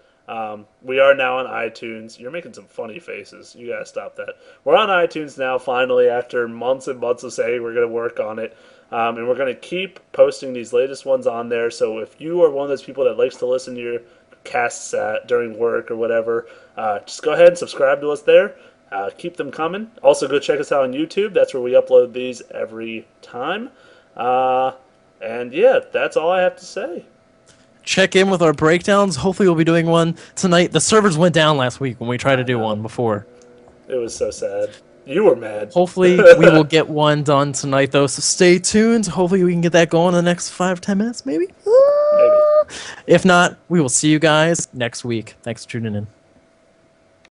we are now on iTunes. You're making some funny faces. You gotta stop that. We're on iTunes now, finally, after months and months of saying we're gonna work on it. And we're going to keep posting these latest ones on there. So if you are one of those people that likes to listen to your casts during work or whatever, just go ahead and subscribe to us there. Keep them coming. Also, go check us out on YouTube. That's where we upload these every time. And yeah, that's all I have to say. Check in with our breakdowns. Hopefully we'll be doing one tonight. The servers went down last week when we tried to do one before. It was so sad. You were mad. Hopefully we will get one done tonight, though, so stay tuned. Hopefully we can get that going in the next 5-10 minutes, maybe? Maybe. If not, we will see you guys next week. Thanks for tuning in.